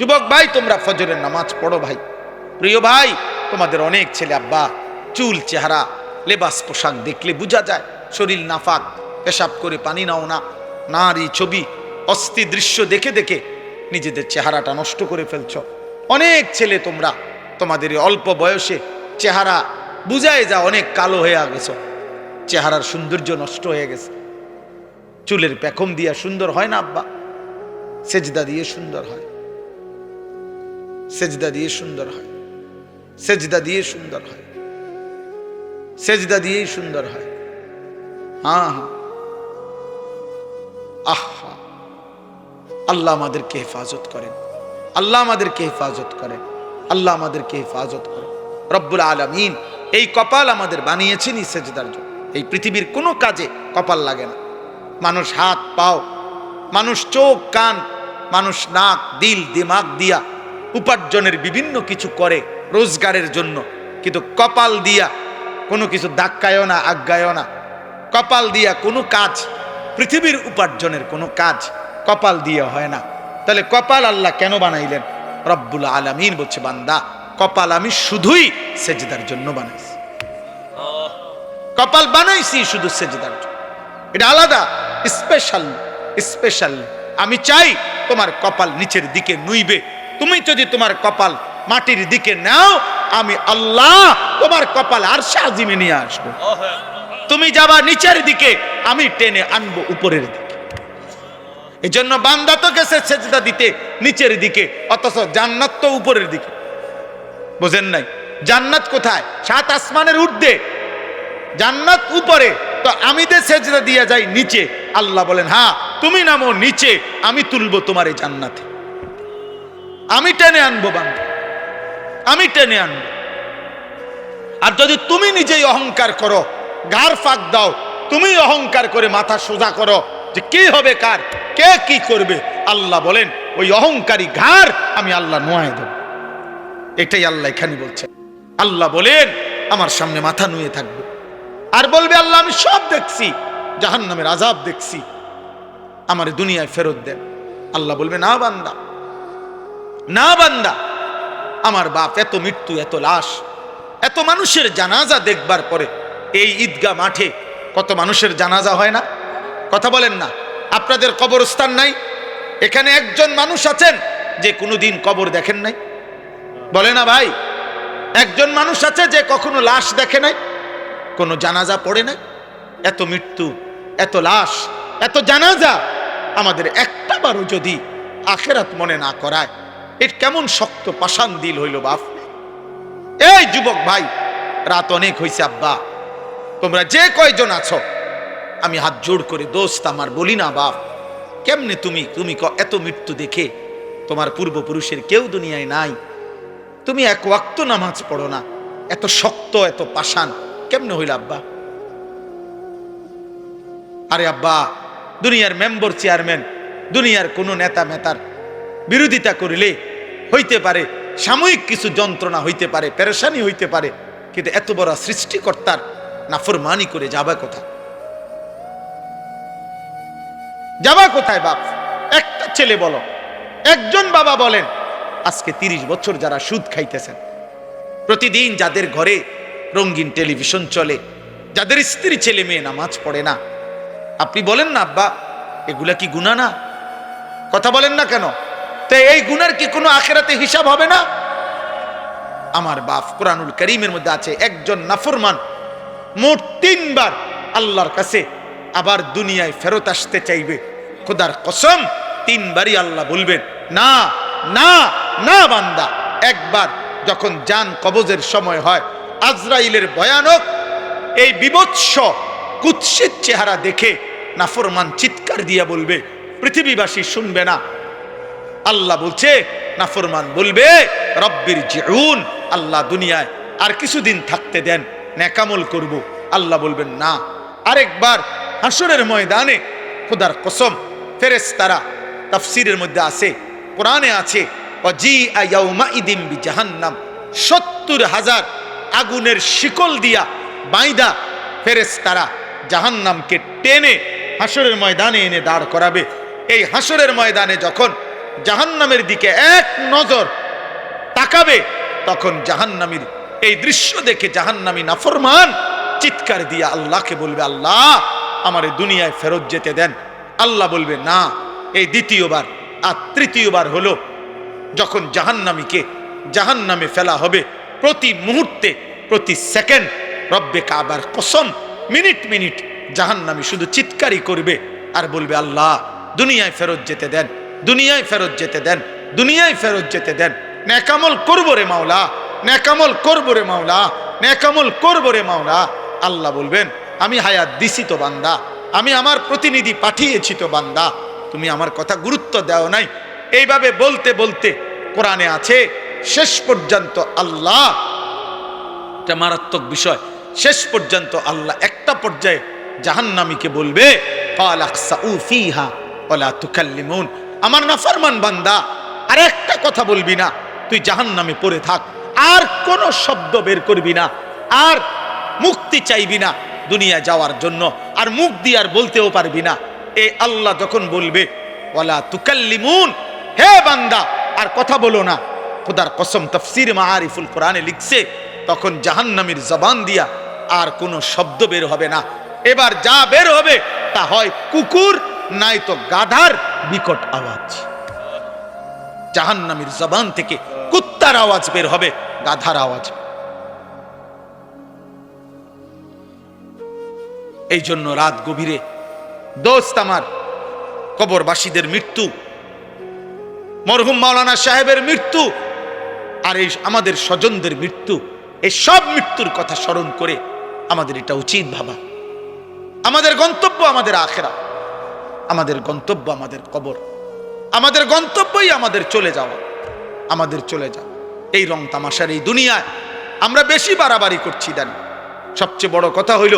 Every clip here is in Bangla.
যুবক ভাই, তোমরা ফজরের নামাজ পড়ো ভাই। প্রিয় ভাই, তোমাদের অনেক ছেলে আব্বা চুল, চেহারা, লেবাস, পোশাক দেখলে বোঝা যায় শরীর নাফাক, পেশাব করে পানি নাও না, নারী ছবি, অস্থির দৃশ্য দেখে দেখে নিজেদের চেহারাটা নষ্ট করে ফেলছ। অনেক ছেলে তোমরা তোমাদের অল্প বয়সে চেহারা বুঝায় যা অনেক কালো হয়ে গেছ, চেহারার সৌন্দর্য নষ্ট হয়ে গেছে। চুলের পেখম দিয়া সুন্দর হয় না আব্বা, সেজদা দিয়ে সুন্দর হয়, সেজদা দিয়ে সুন্দর হয়, সেজদা দিয়ে সুন্দর হয়, সেজদা দিয়েই সুন্দর হয়। হ্যাঁ হ্যাঁ, আহা, আল্লাহ আমাদেরকে হেফাজত করেন, আল্লাহ আমাদেরকে হেফাজত করেন, আল্লাহ আমাদেরকে হেফাজত করেন। রব্বুল আলামিন এই কপাল আমাদের বানিয়েছেনই সেজদার জন্য। এই পৃথিবীর কোনো কাজে কপাল লাগে না। মানুষ হাত পাও, মানুষ চোখ কান, মানুষ নাক দিল দিমাগ দিয়া উপার্জনের বিভিন্ন কিছু করে রোজগারের জন্য, কিন্তু কপাল দিয়া কোনো কিছু ধাক্কায়ও না, আজ্ঞায়ও না। কপাল দিয়া কোনো কাজ, পৃথিবীর উপার্জনের কোনো কাজ কপাল দিয়ে হয় না। তাহলে কপাল আল্লাহ কেন বানাইলেন? রব্বুল আলামিন বলছে, বান্দা, কপাল আমি শুধুই সেজদার জন্য বানাইছি। কপাল বানাইছি শুধু সেজদার জন্য, এটা আলাদা, স্পেশাল স্পেশাল। আমি চাই তোমার কপাল নিচের দিকে নুইবে। তুমি যদি তোমার কপাল মাটির দিকে নাও, আমি আল্লাহ তোমার কপাল আরশে আজিমে নিয়ে আসবো। তুমি যাবা নিচের দিকে, আমি টেনে আনবো উপরের দিকে। এই জন্য বান্দা তো গেছে সেজদা দিতে নিচের দিকে, অথচ জান্নাত তো উপরের দিকে। বুঝেন নাই? জান্নাত কোথায়? 7 আসমানের ঊর্ধ্বে, জান্নাত উপরে। তো আমি যে সেজদা দিয়ে যাই নিচে, আল্লাহ বলেন, হ্যাঁ তুমি নামো নিচে, আমি তুলবো তোমার এই জান্নাতে, আমি টেনে আনবো বান্দা, আমি টেনে আনবো। আর যদি তুমি নিজেই অহংকার করো, ঘাড় ফাঁক দাও, তুমি অহংকার করে মাথা সোজা করো যে কি হবে কার, কে কি করবে, আল্লাহ বলেন ওই অহংকারী ঘাড় আমি আল্লাহ নোয়ায় দেব। এটাই আল্লাহ এখানে বলছেন। আল্লাহ বলেন আমার সামনে মাথা নুয়ে থাকবে আর বলবে, আল্লাহ আমি সব দেখছি, জাহান্নামের আযাব দেখছি, আমার দুনিয়ায় ফেরত দেন। আল্লাহ বলবে, না বান্দা, না বান্দা, আমার বাপ এত মৃত্যু, এত লাশ, এত মানুষের জানাজা দেখবার পরে এই ঈদগাহ মাঠে কত মানুষের জানাজা হয় না? কথা বলেন না? আপনাদের কবরস্থান নাই? এখানে একজন মানুষ আছেন যে কোনোদিন কবর দেখেন নাই? বলে না ভাই? একজন মানুষ আছে যে কখনো লাশ দেখে নাই, কোনো জানাজা পড়ে নাই? এত মৃত্যু, এত লাশ, এত জানাজা, আমাদের একটা বারও যদি আখিরাত মনে না করায়, এর কেমন শক্ত পাষাণ দিল হইল বাপ। এই যুবক ভাই, রাত অনেক হয়েছে আব্বা, তোমরা যে কয়জন আছো, আমি হাত জোড় করে দোস্ত আমার বলি না বাপ, কেমনে তুমি এত মৃত্যু দেখে, তোমার পূর্বপুরুষের কেউ দুনিয়ায় নাই, তুমি এক ওয়াক্ত নামাজ পড়ো না, এত শক্ত, এত পাষাণ কেমনে হইল আব্বা? আরে আব্বা, দুনিয়ার মেম্বার, চেয়ারম্যান, দুনিয়ার কোনো নেতা মেতার বিরোধিতা করিলে হইতে পারে সাময়িক কিছু যন্ত্রণা হইতে পারে, পেরেশানি হইতে পারে, কিন্তু এত বড় সৃষ্টিকর্তার নাফরমানি করে যাবা কোথায়? যাবা কোথায় বাপ? একটা ছেলে বলো, একজন বাবা বলেন, আজকে 30 বছর যারা সুদ খাইতেছেন, প্রতিদিন যাদের ঘরে রঙিন টেলিভিশন চলে, যাদের স্ত্রী ছেলে মেয়ে নামাজ পড়ে না, আপনি বলেন না আব্বা এগুলা কি গুনাহ না? কথা বলেন না কেন? তো এই গুনার কি কোনো আখিরাতে হিসাব হবে না? আমার বাপ, কোরআনুল কারীমের মধ্যে আছে, একজন নাফরমান মোট 3 বার আল্লাহর কাছে আবার দুনিয়ায় ফেরত আসতে চাইবে। খোদার কসম, 3 বারই আল্লাহ বলবেন, না না না বান্দা। একবার যখন জান কবজের সময় হয়, আজরাইলের ভয়ানক এই বিভৎস কুৎসিত চেহারা দেখে নাফরমান চিৎকার দিয়া বলবে, পৃথিবীবাসী শুনবে না, আল্লাহ বলছে, নাফরমান বলবে, রব্বির জিউন, আল্লাহ দুনিয়ায় আর কিছুদিন থাকতে দেন, নেকামল করব। আল্লাহ বলবেন না। আরেকবার হাসরের ময়দানে খোদার কসম, ফেরেশতারা, তাফসীরের মধ্যে আছে, কোরআনে আছে, ওয়াজিআ ইয়াউমাইদিন বিজাহান্নাম, 70,000 আগুনের শিকল দিয়া বাইদা ফেরেশতারা জাহান্নামকে টেনে হাসরের ময়দানে এনে দাঁড় করাবে। এই হাসরের ময়দানে যখন জাহান্নামের দিকে এক নজর তাকাবে, তখন জাহান্নামীর এই দৃশ্য দেখে জাহান্নামী নাফরমান চিৎকার দিয়ে আল্লাহকে বলবে, আল্লাহ আমারে দুনিয়ায় ফেরত যেতে দেন। আল্লাহ বলবে না। এই দ্বিতীয়বার আর তৃতীয়বার হলো যখন জাহান্নামীকে জাহান্নামে ফেলা হবে, প্রতি মুহূর্তে প্রতি সেকেন্ড রব্বে কাবার কসম মিনিট মিনিট জাহান্নামী শুধু চিৎকারই করবে আর বলবে, আল্লাহ দুনিয়ায় ফেরত যেতে দেন, দুনিয়ায় ফেরত যেতে দেন, দুনিয়ায় ফেরত যেতে দেন। নেকামল করবো রে মাওলা, নেকামল করবো রে মাওলা, নেকামল করবো রে মাওলা। আল্লাহ বলবেন, আমি হায়াত দিছি তো বান্দা, আমি আমার প্রতিনিধি পাঠিয়েছি তো বান্দা, তুমি আমার কথা গুরুত্ব দাও নাই। এইভাবে বলতে বলতে কোরআনে আছে শেষ পর্যন্ত আল্লাহ, এটা মারাত্মক বিষয়, শেষ পর্যন্ত আল্লাহ একটা পর্যায়ে জাহান্নামীকে বলবে, ফালাকসাউ ফিহা ওয়ালা তুকাল্লিমুন, আমার নাফরমান বান্দা আর একটা কথা বলবি না, তুই জাহান্নামে পড়ে থাক, আর কোন শব্দ বের করবি না, আর মুক্তি চাইবি না দুনিয়া যাওয়ার জন্য, আর মুখ দিয়ে আর বলতেও পারবি না। এই আল্লাহ যখন বলবে ওয়ালা তুকাল্লিমুন, হে বান্দা আর কথা বলো না, খোদার কসম তাফসীর মাআরিফুল কোরআনে লিখছে, তখন জাহান্নামীর জবান দিয়া আর কোনো শব্দ বের হবে না। এবার যা বের হবে তা হয় কুকুর নাই তো গাধার বিকট আওয়াজ। জাহান্নামীর জবান থেকে কুত্তার আওয়াজ বের হবে, গাধার আওয়াজ। এই জন্য রাত গভীরে দোস্ত আমার, কবরবাসীদের মৃত্যু, মরহুম মাওলানা সাহেবের মৃত্যু, আর এই আমাদের স্বজনদের মৃত্যু, এই সব মৃত্যুর কথা স্মরণ করে আমাদের এটা উচিত ভাবা, আমাদের গন্তব্য আমাদের আখিরা, আমাদের গন্তব্য আমাদের কবর, আমাদের গন্তব্যই আমাদের চলে যাওয়া, আমাদের চলে যাওয়া। এই রং তামাশার এই দুনিয়ায় আমরা বেশি বাড়াবাড়ি করছি জানি। সবচেয়ে বড় কথা হইল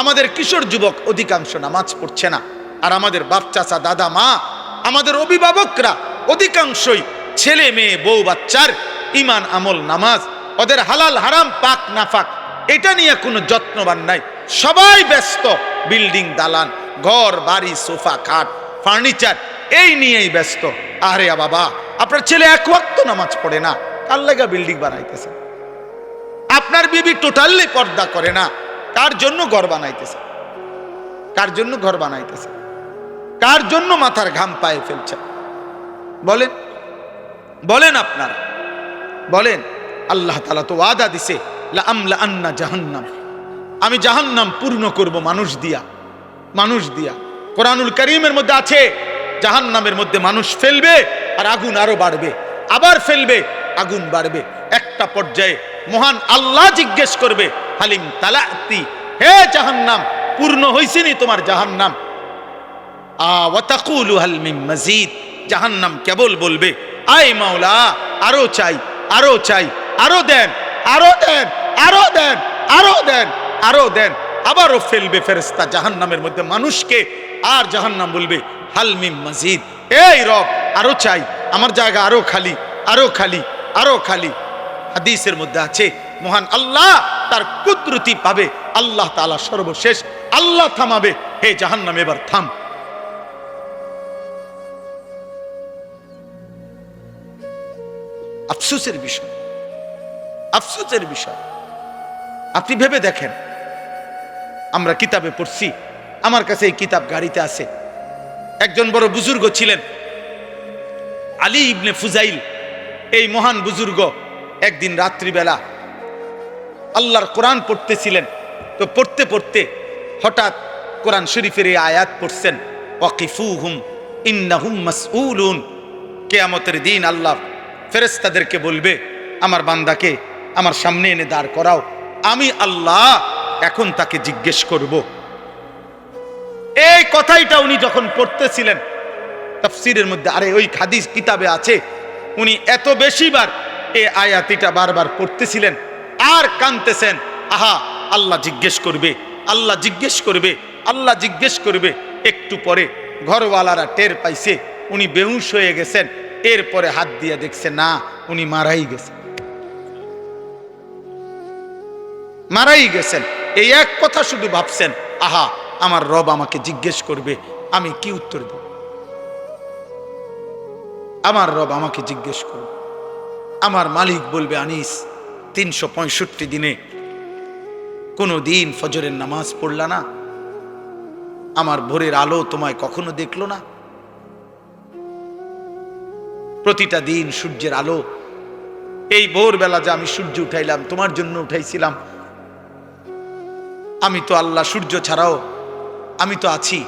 আমাদের কিশোর যুবক অধিকাংশ নামাজ পড়ছে না, আর আমাদের বাপ চাচা দাদা মা, আমাদের অভিভাবকরা অধিকাংশই ছেলে মেয়ে বউ বাচ্চার ইমান আমল নামাজ, ওদের হালাল হারাম পাক নাফাক এটা নিয়ে কোনো যত্নবান নাই। সবাই ব্যস্ত বিল্ডিং দালান ঘর বাড়ি সোফা খাট ফার্নিচার এই নিয়েই ব্যস্ত। আরে বাবা, আপনার ছেলে এক ওয়াক্ত নামাজ পড়ে না, কার লাগা বিল্ডিং বানাইতেছে? আপনার বিবি টোটালি পর্দা করে না, কার জন্য ঘর বানাইতেছে? কার জন্য ঘর বানাইতেছে? কার জন্য মাথার ঘাম পায়ে ফেলছে? বলেন বলেন, আপনারা বলেন। আল্লাহ তাআলা তো ওয়াদা দিছে, লা আমলা আন্না জাহান্নাম, আমি জাহান্নাম পূর্ণ করব মানুষ দিয়া, মানুষ দিয়া। কোরআনুল কারীমের মধ্যে আছে জাহান্নামের মধ্যে মানুষ ফেলবে আর আগুন আরো বাড়বে, আবার ফেলবে আগুন বাড়বে। একটা পর্যায়ে মহান আল্লাহ জিজ্ঞেস করবে, হালিম তালাতি, হে জাহান্নাম পূর্ণ হইছেনি তোমার জাহান্নাম? ওয়া তাকুলু হাল মিন মাজিদ, জাহান্নাম কেবল বলবে, আয় মাওলা আরো চাই, আরো চাই, আরো দেন, আরো দেন, আরো দেন, আরো দেন, আরো দেন। আবারও ফেলবে ফেরেশতা জাহান্নামের মধ্যে মানুষকে, আর জাহান্নাম বলবে হাল মিন মাজিদ, এই রব আরো চাই, আমার জায়গা আরো খালি, আরো খালি, আরো খালি। হাদিসের মধ্যে আছে মহান আল্লাহ তার কুদরতি পাবে, আল্লাহ তাআলা সর্বশেষ আল্লাহ থামাবে, হে জাহান্নাম এবার থাম। আফসোসের বিষয়, আফসোসের বিষয়। আপনি ভেবে দেখেন, আমরা কিতাবে পড়ছি, আমার কাছে এই কিতাব গাড়িতে আছে। একজন বড় বুজুর্গ ছিলেন আলী ইবনে ফুজাইল, এই মহান বুজুর্গ একদিন রাত্রিবেলা আল্লাহর কোরআন পড়তেছিলেন। তো পড়তে পড়তে হঠাৎ কোরআন শরীফের এই আয়াত পড়ছেন, ওয়াকিফুহুম ইন্নাহুম মাসউলুন। কিয়ামতের দিন আল্লাহ ফেরেশতাদেরকে বলবে, আমার বান্দাকে আমার সামনে এনে দাঁড় করাও, আমি আল্লাহ এখন তাকে জিজ্ঞেস করব। এই কথাইটা উনি যখন পড়তেছিলেন তাফসীরের মধ্যে, আরে ওই হাদিস কিতাবে আছে, উনি এত বেশিবার এই আয়াতিটা বারবার পড়তেছিলেন আর কাঁদতেছেন, আহা আল্লাহ জিজ্ঞেস করবে, আল্লাহ জিজ্ঞেস করবে, আল্লাহ জিজ্ঞেস করবে। একটু পরে ঘরওয়ালারা টের পাইছে উনি বেহুশ হয়ে গেছেন। এরপরে হাত দিয়ে দেখছে না, উনি মারাই গেছেন, মারাই গেছেন। এই এক কথা শুধু ভাবছেন, আহা আমার রব আমাকে জিজ্ঞেস করবে, আমি কি উত্তর দেব? আমার রব আমাকে জিজ্ঞেস করবে, আমার মালিক বলবে, আনিস 365 দিনে কোনো দিন ফজরের নামাজ পড়লা না? আমার ভোরের আলো তোমায় কখনো দেখলো না? প্রতিটা দিন সূর্যের আলো, এই ভোরবেলা যে আমি সূর্য উঠাইলাম তোমার জন্য উঠাইছিলাম। আমি তো আল্লাহ, সূর্য ছাড়াও আমি তো আছি,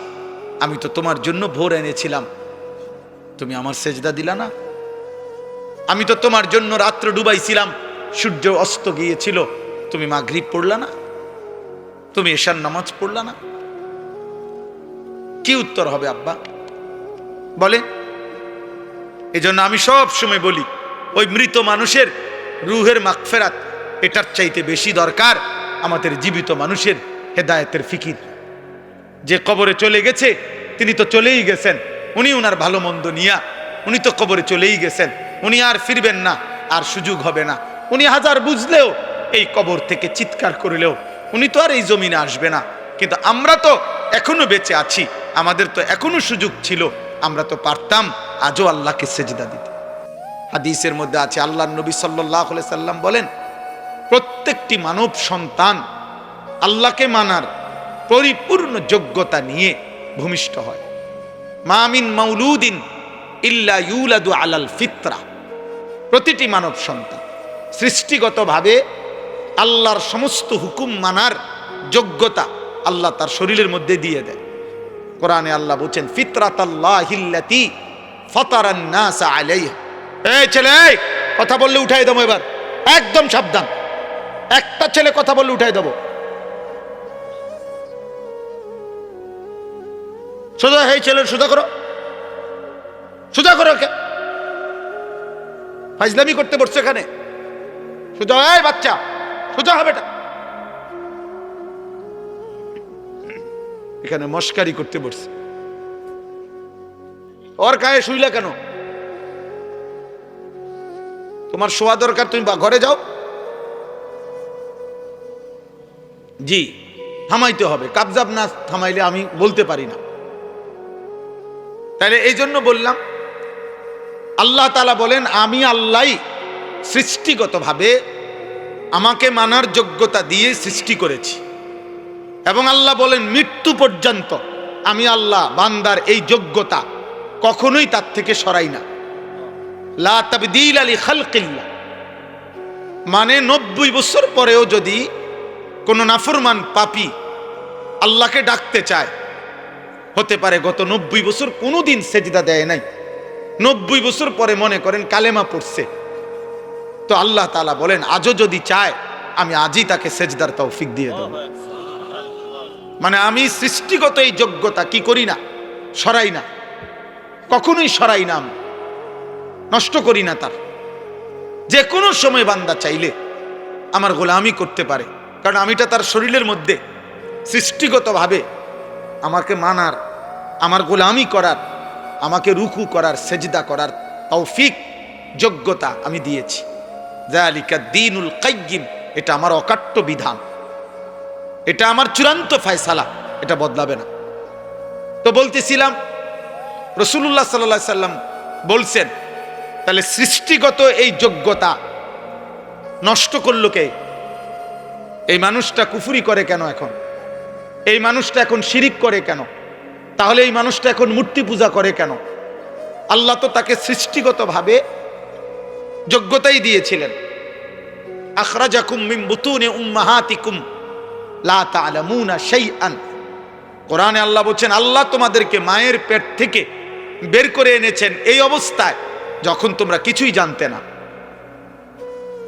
আমি তো তোমার জন্য ভোর এনেছিলাম, তুমি আমার সেজদা দিলা না? আমি তো তোমার জন্য রাত্র ডুবাইছিলাম, সূর্য অস্ত গিয়েছিল, তুমি মাগরিব পড়লা না? তুমি এশার নামাজ পড়লা না? কি উত্তর হবে আব্বা বলে? এজন্য আমি সব সময় বলি, ওই মৃত মানুষের রুহের মাগফিরাত এটার চাইতে বেশি দরকার আমাদের জীবিত মানুষের হেদায়েতের ফিকির। যে কবরে চলে গেছে তিনি তো চলেই গেছেন, উনি ওনার ভালো মন্দ নিয়া উনি তো কবরে চলেই গেছেন, উনি আর ফিরবেন না, আর সুযোগ হবে না। উনি হাজার বুঝলেও, এই কবর থেকে চিৎকার করলেও উনি তো আর এই জমিনে আসবে না। কিন্তু আমরা তো এখনো বেঁচে আছি, আমাদের তো এখনো সুযোগ ছিল, আমরা তো পারতাম আজও আল্লাহকে সেজদা দিতে। হাদিসের মধ্যে আছে, আল্লাহর নবী সাল্লাল্লাহু আলাইহি সাল্লাম বলেন, প্রত্যেকটি মানব সন্তান আল্লাহকে মানার পরিপূর্ণ যোগ্যতা নিয়ে ভূমিষ্ঠ হয়। মা মিন মাউলুদিন ইল্লা ইউলাদু আলাল ফিতরা। প্রতিটি মানব সন্তান সৃষ্টিগতভাবে আল্লাহর সমস্ত হুকুম মানার যোগ্যতা আল্লাহ তার শরীরের মধ্যে দিয়ে দেয়। কোরআনে আল্লাহ বলছেন, ফিতরাতাল্লাহিল্লাতী ফাতারান নাস আলাইহা। এই ছেলে, কথা বললে উঠাই দেবো, এবার একদম সাবধান, একটা ছেলে কথা বললে উঠাই দেবো। সোজা, এই ছেলে সোজা করো, সোজা করো, ওকে ফাজলামি করতে বসছে এখানে। সোজা, এই বাচ্চা সোজা হবে, এখানে মস্কারি করতে বসছে। ওর গায়ে শুইলা কেন? তোমার শোয়া দরকার, তুমি ঘরে যাও। জি, থামাইতে হবে, কাবজাব না থামাইলে আমি বলতে পারি না। তাহলে এই জন্য বললাম, আল্লাহ তাআলা বলেন, আমি আল্লাহ সৃষ্টিগতভাবে আমাকে মানার যোগ্যতা দিয়ে সৃষ্টি করেছি। এবং আল্লাহ বলেন, মৃত্যু পর্যন্ত আমি আল্লাহ বান্দার এই যোগ্যতা কখনোই তার থেকে সরাই না। লা তাবদীল লি খালকিল্লাহ, মানে 90 বছর পরেও যদি কোনো নাফরমান পাপী আল্লাহকে ডাকতে চায়, হতে পারে গত 90 বছর কোনোদিন সেজদা দেয় নাই, 90 বছর পরে মনে করেন কালেমা পড়ছে, তো আল্লাহ তাআলা বলেন, আজও যদি চায় আমি আজই তাকে সেজদার তৌফিক দিয়ে দেব। মানে আমি সৃষ্টিগত এই যোগ্যতা কি করি না, সরাই না, কখনোই সরাই না, আমি নষ্ট করি না। তার যে কোনো সময় বান্দা চাইলে আমার গোলামি করতে পারে, কারণ আমিটা তার শরীরের মধ্যে সৃষ্টিগতভাবে আমাকে মানার, আমার গোলামি করার, আমাকে রুকু করার, সেজদা করার তৌফিক যোগ্যতা আমি দিয়েছি। যালিকা দ্বীনুল কাইয়্যিম, এটা আমার অকাট্য বিধান, এটা আমার চূড়ান্ত ফয়সালা, এটা বদলাবে না। তো বলতেছিলাম, রাসূলুল্লাহ সাল্লাল্লাহু আলাইহি সাল্লাম বলছেন, তাহলে সৃষ্টিগত এই যোগ্যতা নষ্ট করলো কে? এই মানুষটা কুফরি করে কেন এখন? এই মানুষটা এখন শিরিক করে কেন? তাহলে এই মানুষটা এখন মূর্তি পূজা করে কেন? আল্লাহ তো তাকে সৃষ্টিগতভাবে যোগ্যতাই দিয়েছিলেন। আখরাজাকুম মিন বুতুনি উম্মাহাতিকুম লা তা'লামুনা শাইআন। কোরআনে আল্লাহ বলেন, আল্লাহ তোমাদেরকে মায়ের পেট থেকে বের করে এনেছেন এই অবস্থায় যখন তোমরা কিছুই জানতে না,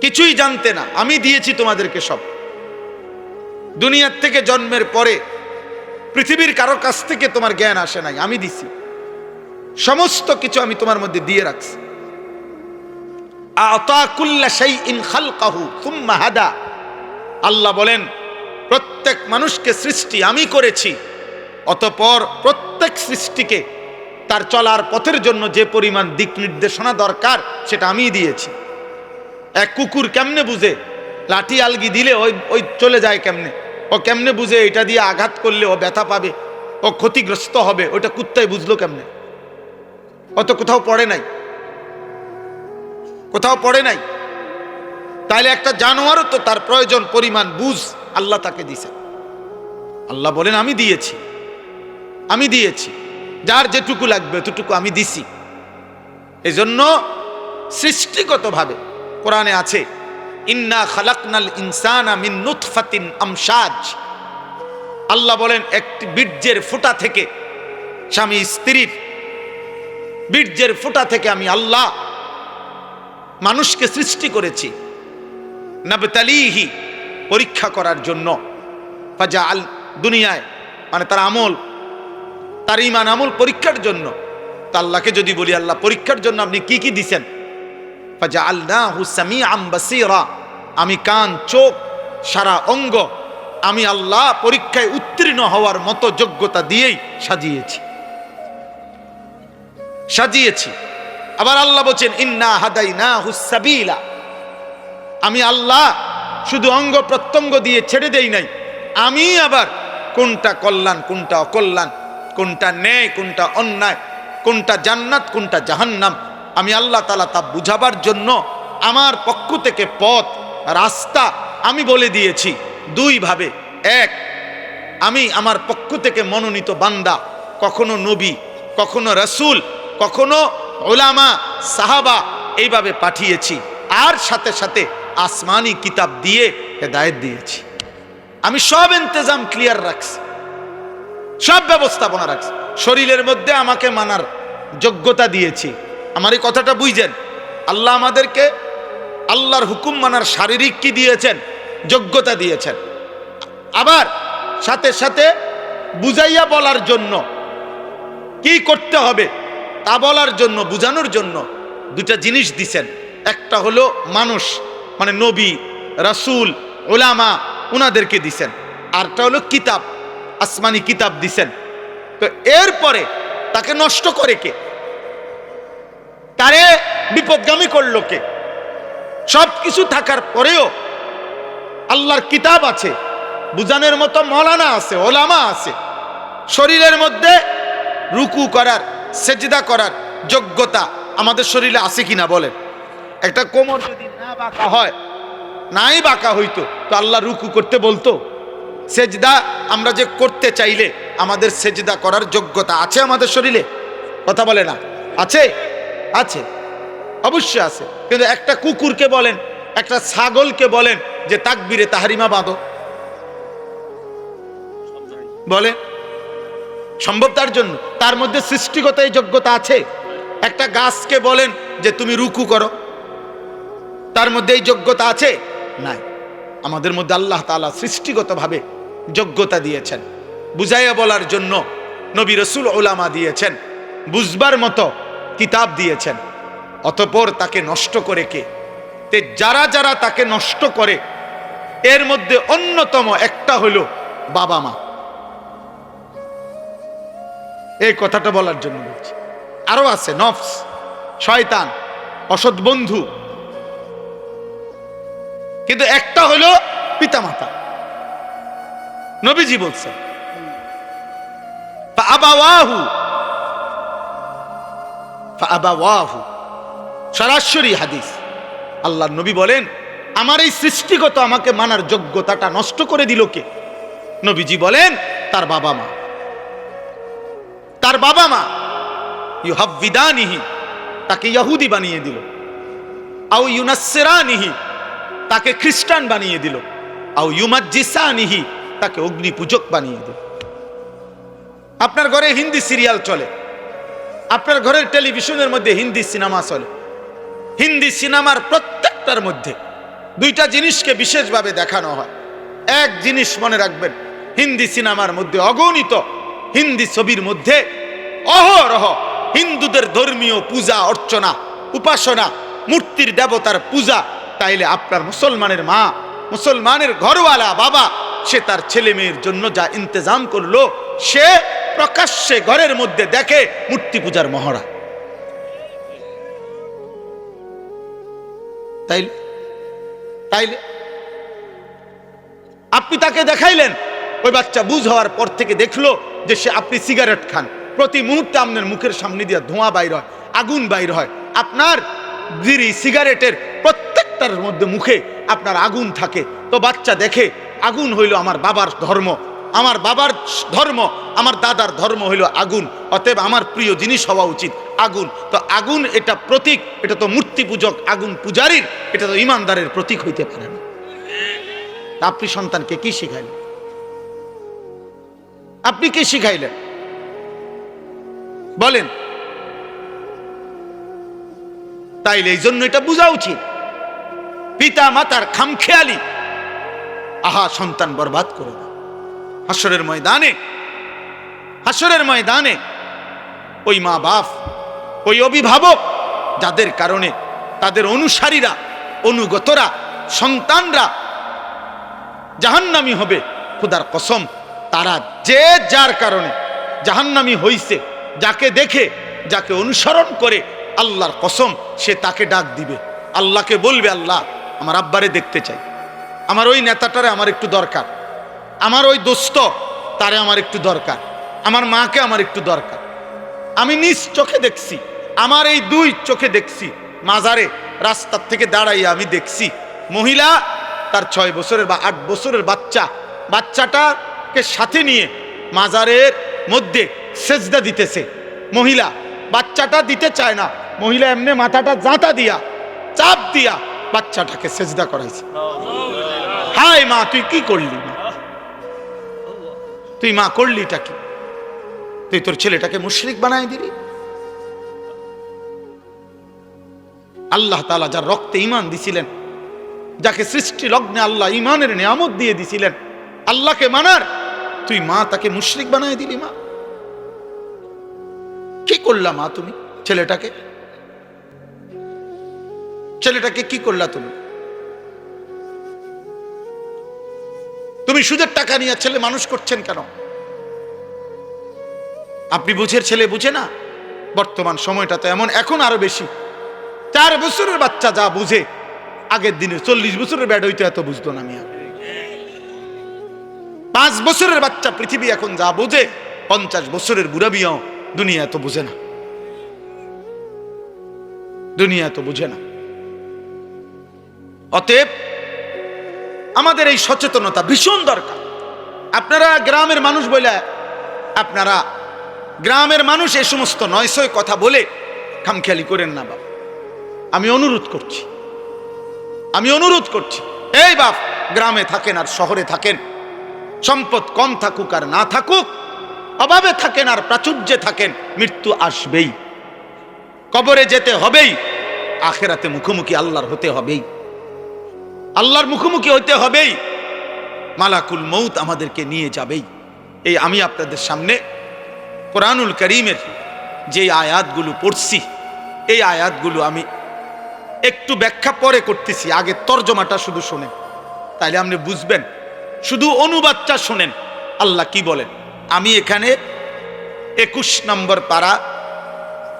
কিছুই জানতে না। আমি দিয়েছি তোমাদেরকে সব। দুনিয়ার থেকে জন্মের পরে পৃথিবীর কারো কাছ থেকে তোমার জ্ঞান আসে নাই, আমি দিছি সমস্ত কিছু, আমি তোমার মধ্যে দিয়ে রাখছি। আ'তা কুল্লা শাইইন খালকাহু সুম্মা হাদা। আল্লাহ বলেন, প্রত্যেক মানুষকে সৃষ্টি আমি করেছি, অতঃপর প্রত্যেক সৃষ্টিকে তার চলার পথের জন্য যে পরিমাণ দিক নির্দেশনা দরকার সেটা আমি দিয়েছি। এক কুকুর কেমনে বুঝে লাঠি আলগি দিলে ওই চলে যায় কেমনে? ও কেমনে বুঝে এটা দিয়ে আঘাত করলে ও ব্যথা পাবে, ও ক্ষতিগ্রস্ত হবে? ওটা কুত্তায় বুঝলো কেমনে? ও তো কোথাও পড়ে নাই। কোথাও পড়ে নাই। তাইলে একটা জানোয়ারও তো তার প্রয়োজন পরিমাণ বুঝ আল্লাহ তাকে দিয়েছে। আল্লাহ বলেন আমি দিয়েছি, আমি দিয়েছি, যার যেটুকু লাগবে ততটুকু আমি দিছি। এজন্য সৃষ্টিগতভাবে কোরআনে আছে, ইন্না খালাকনাল ইনসানা মিন নুতফাতিন আমশাজ। আল্লাহ বলেন একটি বীর্যের ফোঁটা থেকে, স্বামী স্ত্রীর বীর্যের ফোঁটা থেকে আমি আল্লাহ মানুষকে সৃষ্টি করেছি, নাবতালিহি, পরীক্ষা করার জন্য। ফাজাআল, দুনিয়ায় মানে তার আমল, তার ঈমান আমল পরীক্ষার জন্য। তা আল্লাহকে যদি বলি আল্লাহ পরীক্ষার জন্য আপনি কি কি দিছেন, ফাজাআলনাহু সামিআম বাসীরা, আমি কান, চোখ, সারা অঙ্গ আমি আল্লাহ পরীক্ষায় উত্তীর্ণ হওয়ার মতো যোগ্যতা দিয়েই সাজিয়েছি। আবার আল্লাহ বলেন ইন্না হাদাইনাহুস সাবিলা, আমি আল্লাহ শুধু অঙ্গ প্রত্যঙ্গ দিয়ে ছেড়ে দেই নাই, আমি আবার কোনটা কল্যাণ কোনটা অকল্যাণ, কোনটা ন্যায় কোনটা অন্যায়, কোনটা জান্নাত কোনটা জাহান্নাম, আমি আল্লাহ তাআলা তা বুঝাবার জন্য আমার পক্ষ থেকে পথ রাস্তা আমি বলে দিয়েছি দুই ভাবে। এক, আমি আমার পক্ষ থেকে মনোনীত বান্দা, কখনো নবী, কখনো রাসূল, কখনো উলামা, সাহাবা, এইভাবে পাঠিয়েছি। আর সাথে সাথে আসমানি কিতাব দিয়ে হেদায়েত দিয়েছি। আমি সব ইন্তজাম ক্লিয়ার রাখছি, সব ব্যবস্থাপনা রাখছি। শরীরের মধ্যে আমাকে মানার যোগ্যতা দিয়েছি। আমার এই কথাটা বুঝছেন? আল্লাহ আমাদেরকে আল্লাহর হুকুম মানার শারীরিক কি দিয়েছেন? যোগ্যতা দিয়েছেন। আবার সাথে সাথে বুঝাইয়া বলার জন্য, কি করতে হবে তা বলার জন্য, বুঝানোর জন্য দুটা জিনিস দিছেন। একটা হলো মানুষ মানে নবী, রাসূল, উলামা, উনাদেরকে দিছেন। আরটা হলো কিতাব, আসমানি কিতাব দিছেন। তো এরপরে তাকে নষ্ট করে কে? তারে বিপদগামী করলো কে? সব কিছু থাকার পরেও আল্লাহর কিতাব আছে, বুঝানোর মতো মৌলানা আছে, ওলামা আছে। শরীরের মধ্যে রুকু করার, সেজদা করার যোগ্যতা আমাদের শরীরে আছে কিনা বলেন? একটা কোমর যদি না বাঁকা হয়, নাই বাঁকা হইতো তো আল্লাহ রুকু করতে বলতো? সেজদা আমরা যে করতে চাইলে আমাদের সেজদা করার যোগ্যতা আছে আমাদের শরীরে? কথা বলে না? আছে? আছে, অবশ্যই আছে। কিন্তু একটা কুকুরকে বলেন, একটা ছাগলকে বলেন যে তাকবীরে তাহরিমা বাঁধো, বলে সম্ভব? তার জন্য তার মধ্যে সৃষ্টিগত এই যোগ্যতা আছে। একটা গাছকে বলেন যে তুমি রুকু করো, তার মধ্যে এই যোগ্যতা আছে? নাই। আমাদের মধ্যে আল্লাহ তাআলা সৃষ্টিগতভাবে যোগ্যতা দিয়েছেন, বুঝাইয়া বলার জন্য নবী, রাসূল, উলামা দিয়েছেন, বুঝবার মতো কিতাব দিয়েছেন। অতঃপর তাকে নষ্ট করে কে? তে যারা যারা তাকে নষ্ট করে এর মধ্যে অন্যতম একটা হলো বাবা মা। এই কথাটা বলার জন্য বলছি। আরো আছে নফস, শয়তান, অসৎ বন্ধু, কিন্তু একটা হলো পিতামাতা। নবীজি বলছেন ফাআবাওয়াহু, সরাসরি হাদিস। আল্লাহর নবী বলেন আমার এই সৃষ্টিগত আমাকে মানার যোগ্যতাটা নষ্ট করে দিল কে? নবীজি বলেন তার বাবা মা। তার বাবা মা ইউহাব্বিদানিহি, তাকে ইহুদি বানিয়ে দিল, আও ইউনাসসিরানিহি, তাকে খ্রিস্টান বানিয়ে দিল, আও ইউমাজ্জিসানিহি, তাকে অগ্নি পূজক বানিয়ে দিল। আপনার ঘরে হিন্দি সিরিয়াল চলে, আপনার ঘরের টেলিভিশনের মধ্যে হিন্দি সিনেমা চলে। হিন্দি সিনেমার প্রত্যেকটার মধ্যে দুইটা জিনিসকে বিশেষভাবে দেখানো হয়। এক জিনিস মনে রাখবেন, হিন্দি সিনেমার মধ্যে অগণিত হিন্দি ছবির মধ্যে অহরহ হিন্দুদের ধর্মীয় পূজা অর্চনা, উপাসনা, মূর্তির দেবতার পূজা। তাইলে আপনার মুসলমানের মা, মুসলমানের ঘরওয়ালা বাবা, সে তার ছেলে মেয়ের জন্য যা ইন্তজাম করলো, সে প্রকাশ্যে ঘরের মধ্যে দেখে মূর্তি পূজার মহড়া। তাইলে আপনি তাকে দেখাইলেন, ওই বাচ্চা বুঝ হওয়ার পর থেকে দেখলো যে সে, আপনি সিগারেট খান, প্রতি মুহূর্তে আপনার মুখের সামনে দিয়ে ধোঁয়া বাইর হয়, আগুন বাইর হয়, আপনার বিড়ি সিগারেটের প্রত্যেকটার মধ্যে মুখে আপনার আগুন থাকে, তো বাচ্চা দেখে আগুন হইল আমার বাবার ধর্ম, আমার বাবার ধর্ম, আমার দাদার ধর্ম হইল আগুন, অতএব আমার প্রিয় জিনিস হওয়া উচিত আগুন। তো আগুন এটা প্রতীক, এটা তো মূর্তি পূজক, আগুন পূজারীর, এটা তো ইমানদারের প্রতীক হইতে পারে না। আপনি সন্তানকে কি শিখাইলেন? আপনি কি শিখাইলেন বলেন? তাইলে এই জন্য এটা বোঝা উচিত, পিতা মাতার খামখেয়ালি সন্তান বরবাদ করে দেয়। হাসরের ময়দানে ওই মা বাপ, ওই অভিভাবক যাদের কারণে তাদের অনুসারীরা, অনুগতরা, সন্তানরা জাহান্নামী হবে, খোদার কসম তারা যে যার কারণে জাহান্নামী হইছে, যাকে দেখে, যাকে অনুসরণ করে, আল্লাহর কসম সে তাকে ডাক দিবে, আল্লাহকে বলবে, আল্লাহ আমার আব্বারে দেখতে চাই, আমার ওই নেতাটারে আমার একটু দরকার, আমার ওই দোস্ত তারে আমার একটু দরকার, আমার মাকে আমার একটু দরকার। আমি নিজ চোখে দেখছি, আমার এই দুই চোখে দেখছি, মাজারে রাস্তার থেকে দাঁড়াইয়া আমি দেখছি মহিলা তার 6 বছরের বা 8 বছরের বাচ্চাটাকে সাথে নিয়ে মাজারের মধ্যে সেজদা দিতেছে। মহিলা বাচ্চাটা দিতে চায় না, মহিলা এমনি মাথাটা জাঁতা দিয়া, চাপ দিয়া বাচ্চাটাকে সেজদা করাইছে। হায় মা, তুই কি করলি? তুই মা করলিটা কি? তুই তোর ছেলেটাকে মুশরিক বানায় দিলি। আল্লাহ তাআলা যার রক্তে ঈমান দিছিলেন, যাকে সৃষ্টি লগ্নে আল্লাহ ঈমানের নিয়ামত দিয়ে দিছিলেন, আল্লাহকে মানার, তুই মা তাকে মুশরিক বানায় দিলি। মা কি করলা? মা তুমি ছেলেটাকে কি করলা? তুমি সুদের টাকা নিয়ে ছেলে মানুষ করছেন কেন? আপনি বুঝের ছেলে বুঝে না? বর্তমান সময়টা তো এমন, এখন আরো বেশি। 4 বছরের বাচ্চা যা বুঝে, আগের দিনে 40 বছরের ব্যাড হইতো এত বুঝতো না। মিয়া 5 বছরের বাচ্চা পৃথিবী এখন যা বুঝে, 50 বছরের বুড়া বিয়াও দুনিয়া এত বুঝে না, দুনিয়া এত বুঝে না। অতএব আমাদের এই সচেতনতা ভীষণ দরকার। আপনারা গ্রামের মানুষ বলে, আপনারা গ্রামের মানুষ এই সমস্ত নয়সয় কথা বলে খামখেয়ালি করেন না বাপ। আমি অনুরোধ করছি, এই বাপ, গ্রামে থাকেন আর শহরে থাকেন, সম্পদ কম থাকুক আর না থাকুক, অভাবে থাকেন আর প্রাচুর্যে থাকেন, মৃত্যু আসবেই, কবরে যেতে হবেই, আখেরাতে মুখোমুখি আল্লাহর হতে হবেই, আল্লাহর মুখোমুখি হইতে হবেই, মালাকুল মউত আমাদেরকে নিয়ে যাবেই। এই আমি আপনাদের সামনে কোরআনুল কারীমের যে আয়াতগুলো পড়ছি, এই আয়াতগুলো আমি একটু ব্যাখ্যা পরে করতেছি, আগে তরজমাটা শুধু শোনেন, তাইলে আপনি বুঝবেন। শুধু অনুবাদটা শোনেন আল্লাহ কি বলেন। আমি এখানে 21 নম্বর পারা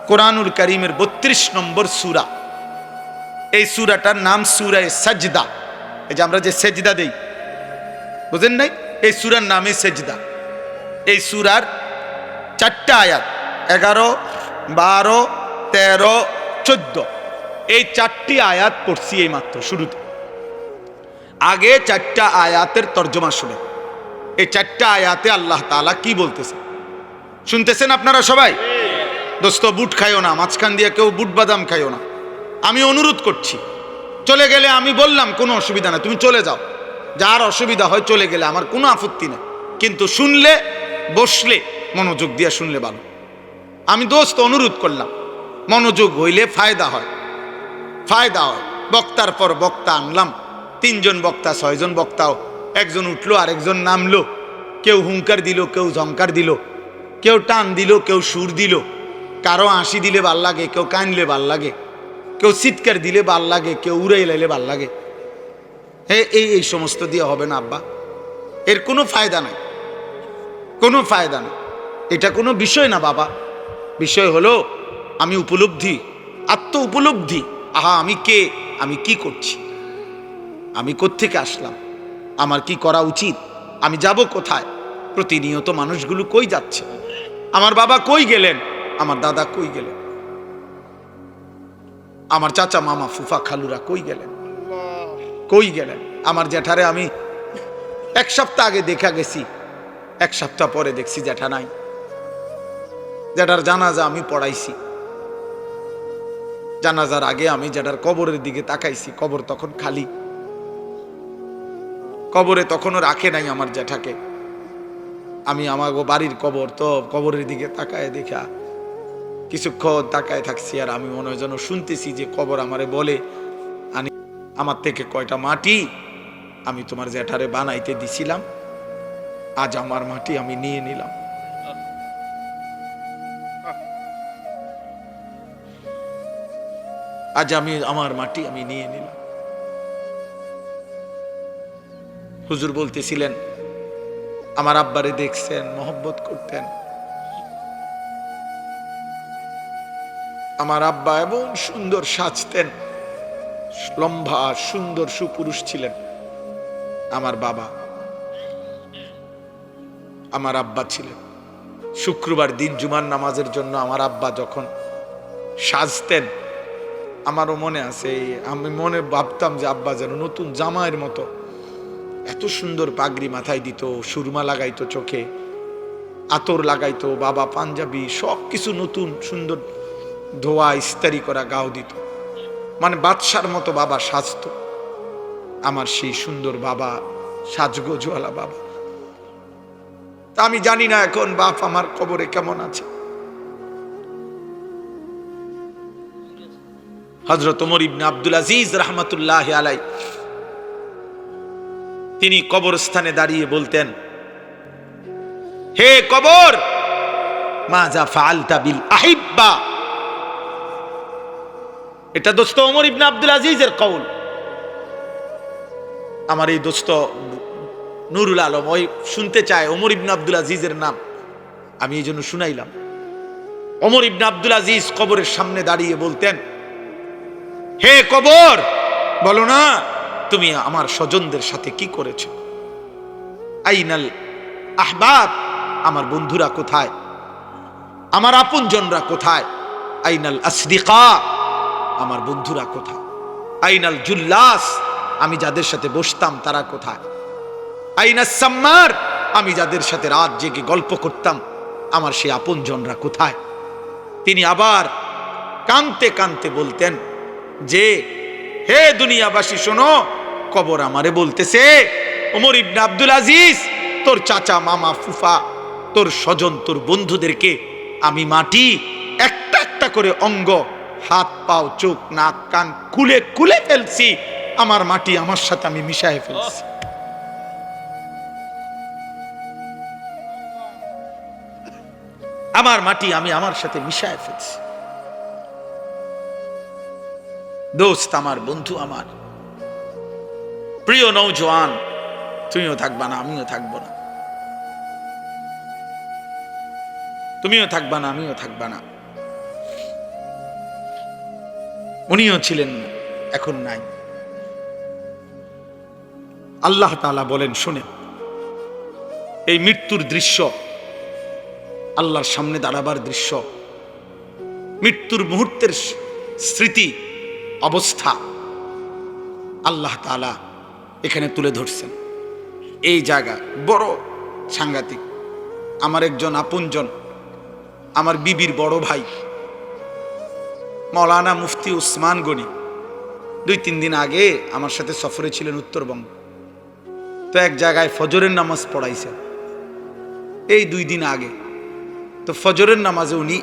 কোরআনুল কারীমের 32 নম্বর সূরা, এই সূরাটার নাম সূরা সাজদা। এই যে আমরা যে সেজদা দেই, বুঝেন নাই? এই সূরার নামে সেজদা। এই সূরার 4টা আয়াত, 11, 12, 13, 14, এই 4টি আয়াত পড়ছি এই মাত্র শুরুতে। আগে 4টা আয়াতের তর্জমা শুনে, এই 4টা আয়াতে আল্লাহ তাআলা কি বলতেছে শুনতেছেন আপনারা সবাই? দোস্ত, বুট খাইও না, মাঝখান দিয়ে কেউ বুট বাদাম খাইও না। আমি অনুরোধ করছি, চলে গেলে আমি বললাম কোনো অসুবিধা না, তুমি চলে যাও, যার অসুবিধা হয় চলে গেলে আমার কোনো আপত্তি নেই, কিন্তু শুনলে, বসলে মনোযোগ দিয়ে শুনলে ভালো। আমি দোস্ত অনুরোধ করলাম, মনোযোগ হইলে ফায়দা হয়। বক্তার পর বক্তা আনলাম, 3 জন বক্তা, 6 জন বক্তাও, একজন উঠলো আর একজন নামলো, কেউ হুঙ্কার দিল, কেউ ঝংকার দিল, কেউ টান দিল, কেউ সুর দিল, কারো হাসি দিলে ভাল লাগে, কেউ কানলে ভাল লাগে, কেউ চিৎকার দিলে ভাল লাগে, কেউ উড়ে লাইলে ভাল লাগে। এই সমস্ত দিয়ে হবে না আব্বা, এর কোনো ফায়দা নাই, কোনো ফায়দা নাই। এটা কোনো বিষয় না বাবা, বিষয় হলো আমি উপলব্ধি, আত্ম উপলব্ধি। আমি কে, আমি কি করছি, আমি কোত্থেকে আসলাম, আমার কি করা উচিত, আমি যাব কোথায়, প্রতিনিয়ত মানুষগুলো কই যাচ্ছে, আমার বাবা কই গেলেন, আমার দাদা কই গেলেন। আমার চাচা মামা ফুফা খালুরা কই গেলেন, কই গেলেন? আমার জ্যাঠারে আমি 1 সপ্তাহ আগে দেখা গেছি, 1 সপ্তাহ পরে দেখছি জ্যাঠা নাই। জ্যাঠার জানাজা আমি পড়াইছি, জানাজার আগে আমি জ্যাঠার কবরের দিকে তাকাইছি, কবর তখন খালি, কবরে তখনও রাখে নাই আমার জ্যাঠাকে। আমি আমার বাড়ির কবর তো কবরের দিকে তাকায় দেখা কিছুক্ষণ তাকায় থাকছি, আর আমি মনে হয় যেন শুনতেছি যে কবর আমারে বলে, আমার থেকে কয়টা মাটি আমি তোমার জ্যাঠারে বানাইতে দিছিলাম, আজ আমার মাটি আমি নিয়ে নিলাম। আজ আমি আমার মাটি আমি নিয়ে নিলাম। হুজুর বলতেছিলেন আমার আব্বারে দেখছেন, মহব্বত করতেন। আমার আব্বা এমন সুন্দর সাজতেন, লম্বা সুন্দর সুপুরুষ ছিলেন। আমার বাবা, আমার আব্বা ছিলেন। শুক্রবার দিন জুমার নামাজের জন্য আমার আব্বা যখন সাজতেন, আমারও মনে আছে, আমি মনে ভাবতাম যে আব্বা যেন নতুন জামাইয়ের মতো এত সুন্দর পাগড়ি মাথায় দিত, সুরমা লাগাইতো চোখে, আতর লাগাইতো, বাবা পাঞ্জাবি সব কিছু নতুন সুন্দর ধোয়া ইস্তারি করা গাও দিত, মানে বাদশার মতো বাবা সাজতো। আমার সেই সুন্দর বাবা, সাজগোজওয়ালা বাবা। তা আমি জানি না এখন বাপ আমার কবরে কেমন আছে। হযরত ওমর ইবনে আব্দুল আজিজ রাহমাতুল্লাহি আলাইহি তিনি কবরস্থানে দাঁড়িয়ে বলতেন, হে কবর, মাজা ফাআলতা বিল আহিব্বা। এটা দোস্ত ওমর ইবনে আব্দুল আজিজের কওল। আমার এই দোস্ত নুরুল আলম ওই শুনতে চায় ওমর ইবনে আব্দুল আজিজের নাম, আমি এই জন্য শুনাইলাম। ওমর ইবনে আব্দুল আজিজ কবরের সামনে দাঁড়িয়ে বলতেন, হে কবর, বলো না তুমি আমার স্বজনদের সাথে কি করেছো? আইনাল আহবাব, আমার বন্ধুরা কোথায়, আমার আপনজনরা কোথায়? আইনাল আসদিকা, আমার বন্ধুরা কোথায়? আইনাল জুল্লাস, আমি যাদের সাথে বসতাম তারা কোথায়? আইনাস সাম্মার, আমি যাদের সাথে রাত জেগে গল্প করতাম আমার সেই আপনজনরা কোথায়? তিনি আবার কানতে কানতে বলতেন যে, হে দুনিয়াবাসী শোনো, কবর আমারে বলতেছে, ওমর ইবনে আব্দুল আজিজ, তোর চাচা মামা ফুফা, তোর স্বজন, তোর বন্ধুদেরকে আমি মাটি একটা একটা করে অঙ্গ, হাত পাও চোখ নাক কান খুলে খুলে ফেলছি, আমার মাটি আমার সাথে আমি মিশায় ফেলছি। আমার মাটি আমি আমার সাথে মিশায় ফেলছি। দোস্ত আমার, বন্ধু আমার, প্রিয় নওজোয়ান, তুমিও থাকবা না আমিও থাকবো না, তুমিও থাকবা না আমিও থাকবা না। উনিও ছিলেন না, এখন নাই। আল্লাহ তাআলা বলেন, শুনে এই মৃত্যুর দৃশ্য, আল্লাহর সামনে দাঁড়াবার দৃশ্য, মৃত্যুর মুহূর্তের স্মৃতি অবস্থা আল্লাহ তাআলা এখানে তুলে ধরছেন। এই জায়গা বড় সাংঘাতিক। আমার একজন আপনজন, আমার বিবির বড় ভাই মাওলানা মুফতি উসমান গনি 2-3 দিন আগে আমার সাথে সফরে ছিলেন উত্তরবঙ্গ। তো এক জায়গায় ফজরের নামাজ পড়াইছে এই 2 দিন আগে। তো ফজরের নামাজে উনি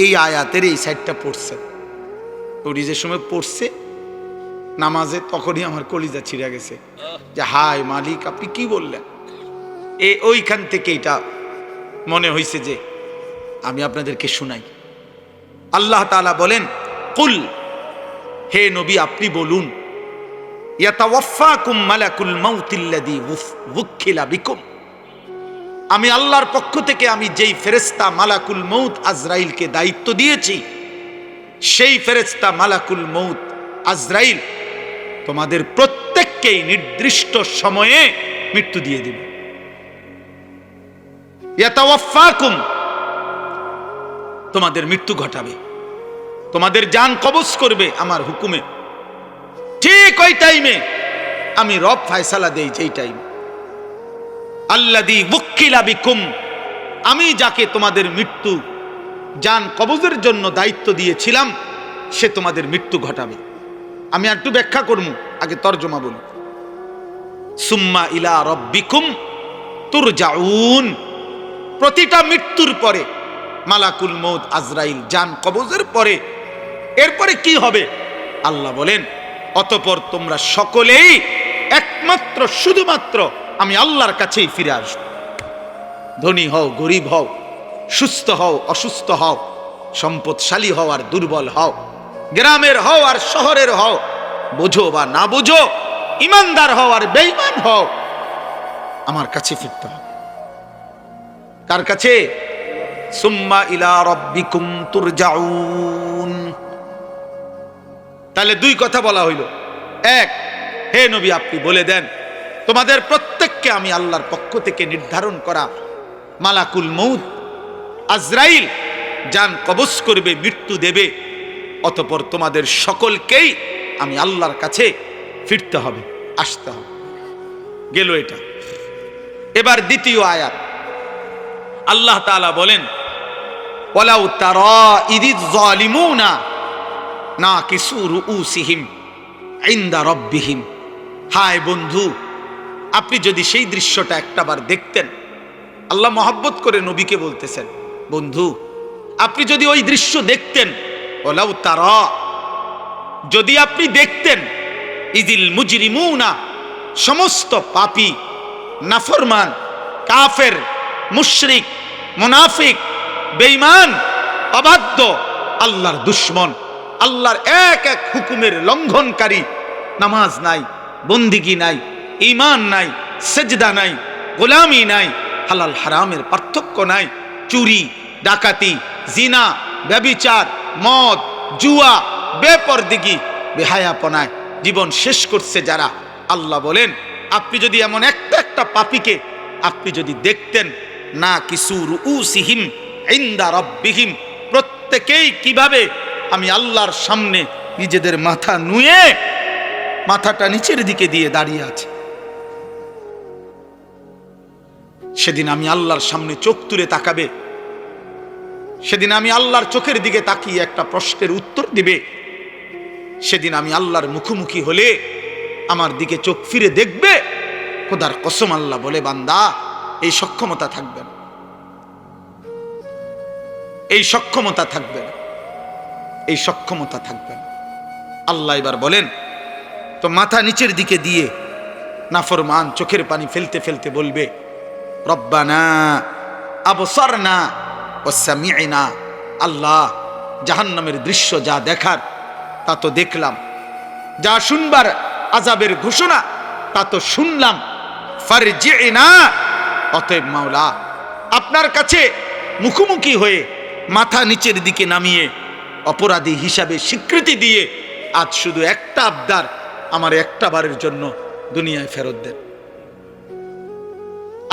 এই আয়াতের এই সাইডটা পড়ছেন। উনি যে সময় পড়ছে নামাজে, তখনই আমার কলিজা ছিঁড়ে গেছে যে হায় মালিক, আপনি কি বললেন? ওইখান থেকে এটা মনে হয়েছে যে আমি আপনাদেরকে শুনাই। আল্লাহ তাআলা বলেন, কুল, হে নবী আপনি বলুন, ইয়াতাওয়াফাকুম মালাকুল মাউতিল্লাযী ওয়ুক্কিলা বিকুম, আমি আল্লাহর পক্ষ থেকে আমি যেই ফেরেশতা মালাকুল মউত আজরাইলকে দায়িত্ব দিয়েছি, সেই ফেরেশতা মালাকুল মউত আজরাইল তোমাদের প্রত্যেককেই নির্দিষ্ট সময়ে মৃত্যু দিয়ে দেবে। ইয়াতাওয়াফাকুম, তোমাদের মৃত্যু ঘটাবে। তোমাদের জান কবজ করবে আমার হুকুমে। ঠিক ওই টাইমে আমি রব ফয়সালা দেই, যেই টাইম আল্লাযী ওয়াক্কিলা বিকুম, আমি যাকে তোমাদের মৃত্যু জান কবজের জন্য দায়িত্ব দিয়েছিলাম সে তোমাদের মৃত্যু ঘটাবে। আমি একটু ব্যাখ্যা করব, আগে তরজমা বলি। সুম্মা ইলা রাব্বিকুম তুরজাউন, প্রতিটা মৃত্যুর পরে মালাকুল মউত আজরাইল জান কবজের পরে এরপরে কি হবে আল্লাহ বলেন, অতঃপর তোমরা সকলেই একমাত্র শুধুমাত্র আমি আল্লাহর কাছেই ফিরে আসবে। ধনী হও গরিব হও, সুস্থ হও অসুস্থ হও, সম্পদশালী হও আর দুর্বল হও, গ্রামের হও আর শহরের হও, বোঝো বা না বোঝো, ইমানদার হও আর বেঈমান হও, আমার কাছে ফিরতে হবে। কার কাছে? সুম্মা ইলা রাব্বিকুম তুরজাউন। তাহলে দুই কথা বলা হইল। এক, হে নবী আপনি বলে দেন তোমাদের প্রত্যেককে আমি আল্লাহর পক্ষ থেকে নির্ধারণ করা মালাকুল মউত আজরাইল জান কবজ করবে, মৃত্যু দেবে, অতঃপর তোমাদের সকলকেই আমি আল্লাহর কাছে ফিরতে হবে, আসতে হবে। গেল এটা। এবার দ্বিতীয় আয়াত আল্লাহ তাআলা বলেন, ওয়ালাউ তারা ইদিজ যালিমুনা নাকিসু রুউসিহিম ইনদা রাব্বিহিম। হায় বন্ধু, আপনি যদি সেই দৃশ্যটা একটাবার দেখতেন। আল্লাহ মহব্বত করে নবীকে বলতেছেন, বন্ধু আপনি যদি ওই দৃশ্য দেখতেন, ওয়ালাউ তারা, যদি আপনি দেখতেন, ইদিল মুজরিমুনা, সমস্ত পাপী নাফরমান কাফের মুশরিক মুনাফিক বেঈমান অবাধ্য আল্লাহর দুশমন, আল্লাহর এক এক হুকুমের লঙ্ঘনকারী, নামাজ নাই, বন্দিগি নাই, ঈমান নাই, সেজদা নাই, গোলামি নাই, হালাল হারামের পার্থক্য নাই, চুরি ডাকাতি জিনা ব্যভিচার মদ জুয়া বেপরদিগি বেহায়াপনায় জীবন শেষ করছে যারা, আল্লাহ বলেন আপনি যদি এমন একটা একটা পাপীকে আপনি যদি দেখতেন, না কিছু রুউসিহিম ইনদা রাব্বিহিম, প্রত্যেকেই কিভাবে আমি আল্লাহর সামনে নিজেদের মাথা নুয়ে মাথাটা নিচের দিকে দিয়ে দাঁড়িয়ে আছে। সেদিন আমি আল্লাহর সামনে চোখ তুলে তাকাবে, সেদিন আমি আল্লাহর চোখের দিকে তাকিয়ে একটা প্রশ্নের উত্তর দিবে, সেদিন আমি আল্লাহর মুখোমুখি হলে আমার দিকে চোখ ফিরে দেখবে। খোদার কসম আল্লাহ বলে, বান্দা এই সক্ষমতা থাকবে না, এই সক্ষমতা থাকবে না, এই সক্ষমতা থাকবে না। আল্লাহ এবার বলেন, তো মাথা নিচের দিকে দিয়ে নাফরমান চোখের পানি ফেলতে ফেলতে বলবে, রব্বানা আবসারনা ওয়া সামি'না, আল্লাহ জাহান্নামের দৃশ্য যা দেখার তা তো দেখলাম, যা শুনবার আযাবের ঘোষণা তা তো শুনলাম, ফারজি'না, অতএব মাওলা আপনার কাছে মুখোমুখি হয়ে মাথা নিচের দিকে নামিয়ে অপরাধী হিসাবে স্বীকৃতি দিয়ে আজ শুধু একটা আবদার, আমার একটা বারের জন্য দুনিয়ায় ফেরত দেন,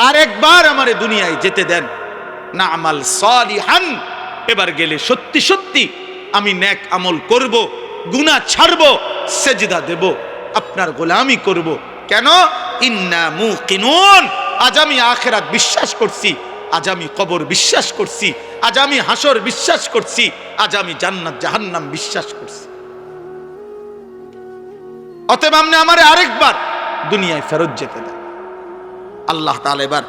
আর একবার আমারে দুনিয়ায় যেতে দেন, না আমাল সালিহান, এবার গেলে সত্যি সত্যি আমি নেক আমল করব, গুনাহ ছাড়ব, সেজদা দেব, আপনার গোলামি করব। কেন? ইন্না মুকিনুন, আজ আমি আখিরাত বিশ্বাস করছি, আজ আমি কবর বিশ্বাস করছি, আজ আমি হাসর বিশ্বাস করছি, আজ আমি জান্নাত জাহান্নাম বিশ্বাস করছি। অতএব আপনি আমারে আরেকবার দুনিয়ায় ফেরত যেতে দেন। আল্লাহ তাআলা এবার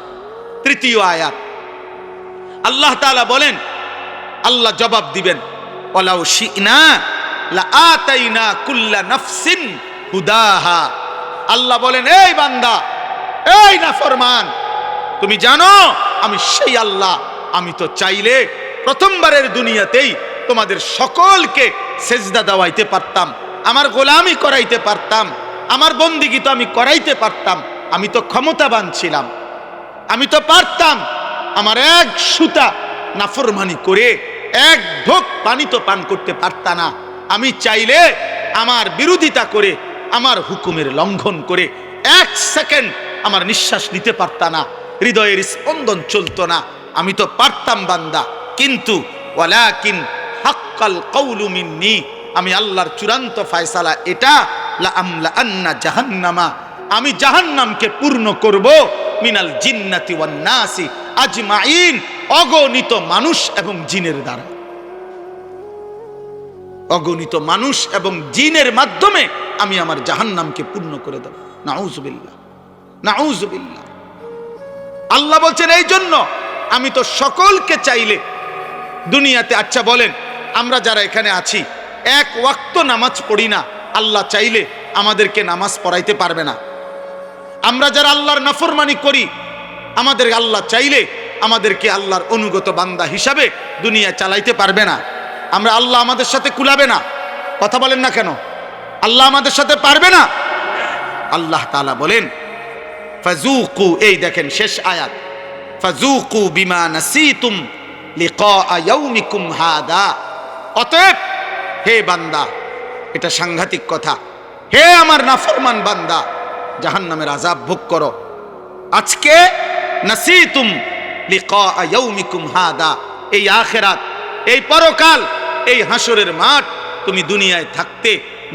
তৃতীয় আয়াত আল্লাহ তাআলা বলেন, আল্লাহ জবাব দিবেন, ওয়ালাউ শি'না লাআতাইনা কুল্লা নাফসিন হুদাহা। আল্লাহ বলেন, এই বান্দা, এই নাফরমান, তুমি জানো আমি সেই আল্লাহ, আমি তো চাইলে প্রথমবারের দুনিয়াতেই তোমাদের সকলকে সেজদা দেওয়াইতে পারতাম, আমার গোলামি করাইতে পারতাম, আমার বন্দিগি তো আমি করাইতে পারতাম, আমি তো ক্ষমতাবান ছিলাম, আমি তো পারতাম, আমার এক সুতা নাফরমানি করে এক ঢোক পানি তো পান করতে পারতা না, আমি চাইলে আমার বিরোধিতা করে আমার হুকুমের লঙ্ঘন করে এক সেকেন্ড আমার নিঃশ্বাস নিতে পারতা না, হৃদয়ের স্পন্দন চলতো না, আমি তো পারতাম বান্দা, কিন্তু ওয়ালাকিন হাক্কাল কাউলু মিন্নি, আমি আল্লাহর চূড়ান্ত ফয়সালা এটা, লা আমলা আন্না জাহান্নামা, আমি জাহান্নামকে পূর্ণ করব, মিনাল জিন্নাতি ওয়ান নাসি আজমাইন, অগণিত মানুষ এবং জিনের দ্বারা। অগণিত মানুষ এবং জিনের মাধ্যমে আমি আমার জাহান্নামকে পূর্ণ করে দেব। নাউযুবিল্লাহ, নাউযুবিল্লাহ। আল্লাহ বলছেন এই জন্য আমি তো সকলকে চাইলে দুনিয়াতে, আচ্ছা বলেন আমরা যারা এখানে আছি এক ওয়াক্ত নামাজ পড়ি না, আল্লাহ চাইলে আমাদেরকে নামাজ পড়াইতে পারবে না? আমরা যারা আল্লাহর নাফরমানি করি, আমাদের আল্লাহ চাইলে আমাদেরকে আল্লাহর অনুগত বান্দা হিসাবে দুনিয়া চালাইতে পারবে না? আমরা আল্লাহ আমাদের সাথে কুলাবে না? কথা বলেন না কেন? আল্লাহ আমাদের সাথে পারবে না? আল্লাহ তাআলা বলেন ফাযুকু, এই দেখেন শেষ আয়াত, ফাযুকু বিমা নাসিতুম লিকা ইয়াউমিকুম হাদা। অতএব হে বান্দা, এটা সাংঘাতিক কথা, হে আমার নাফরমান বান্দা, জাহান্নামের আযাব ভোগ করো আজকে। নাসিতুম লিকা ইয়াউমিকুম হাদা, এই আখিরাত, এই পরকাল, এই হাসরের মাঠ তুমি দুনিয়ায় থাকতে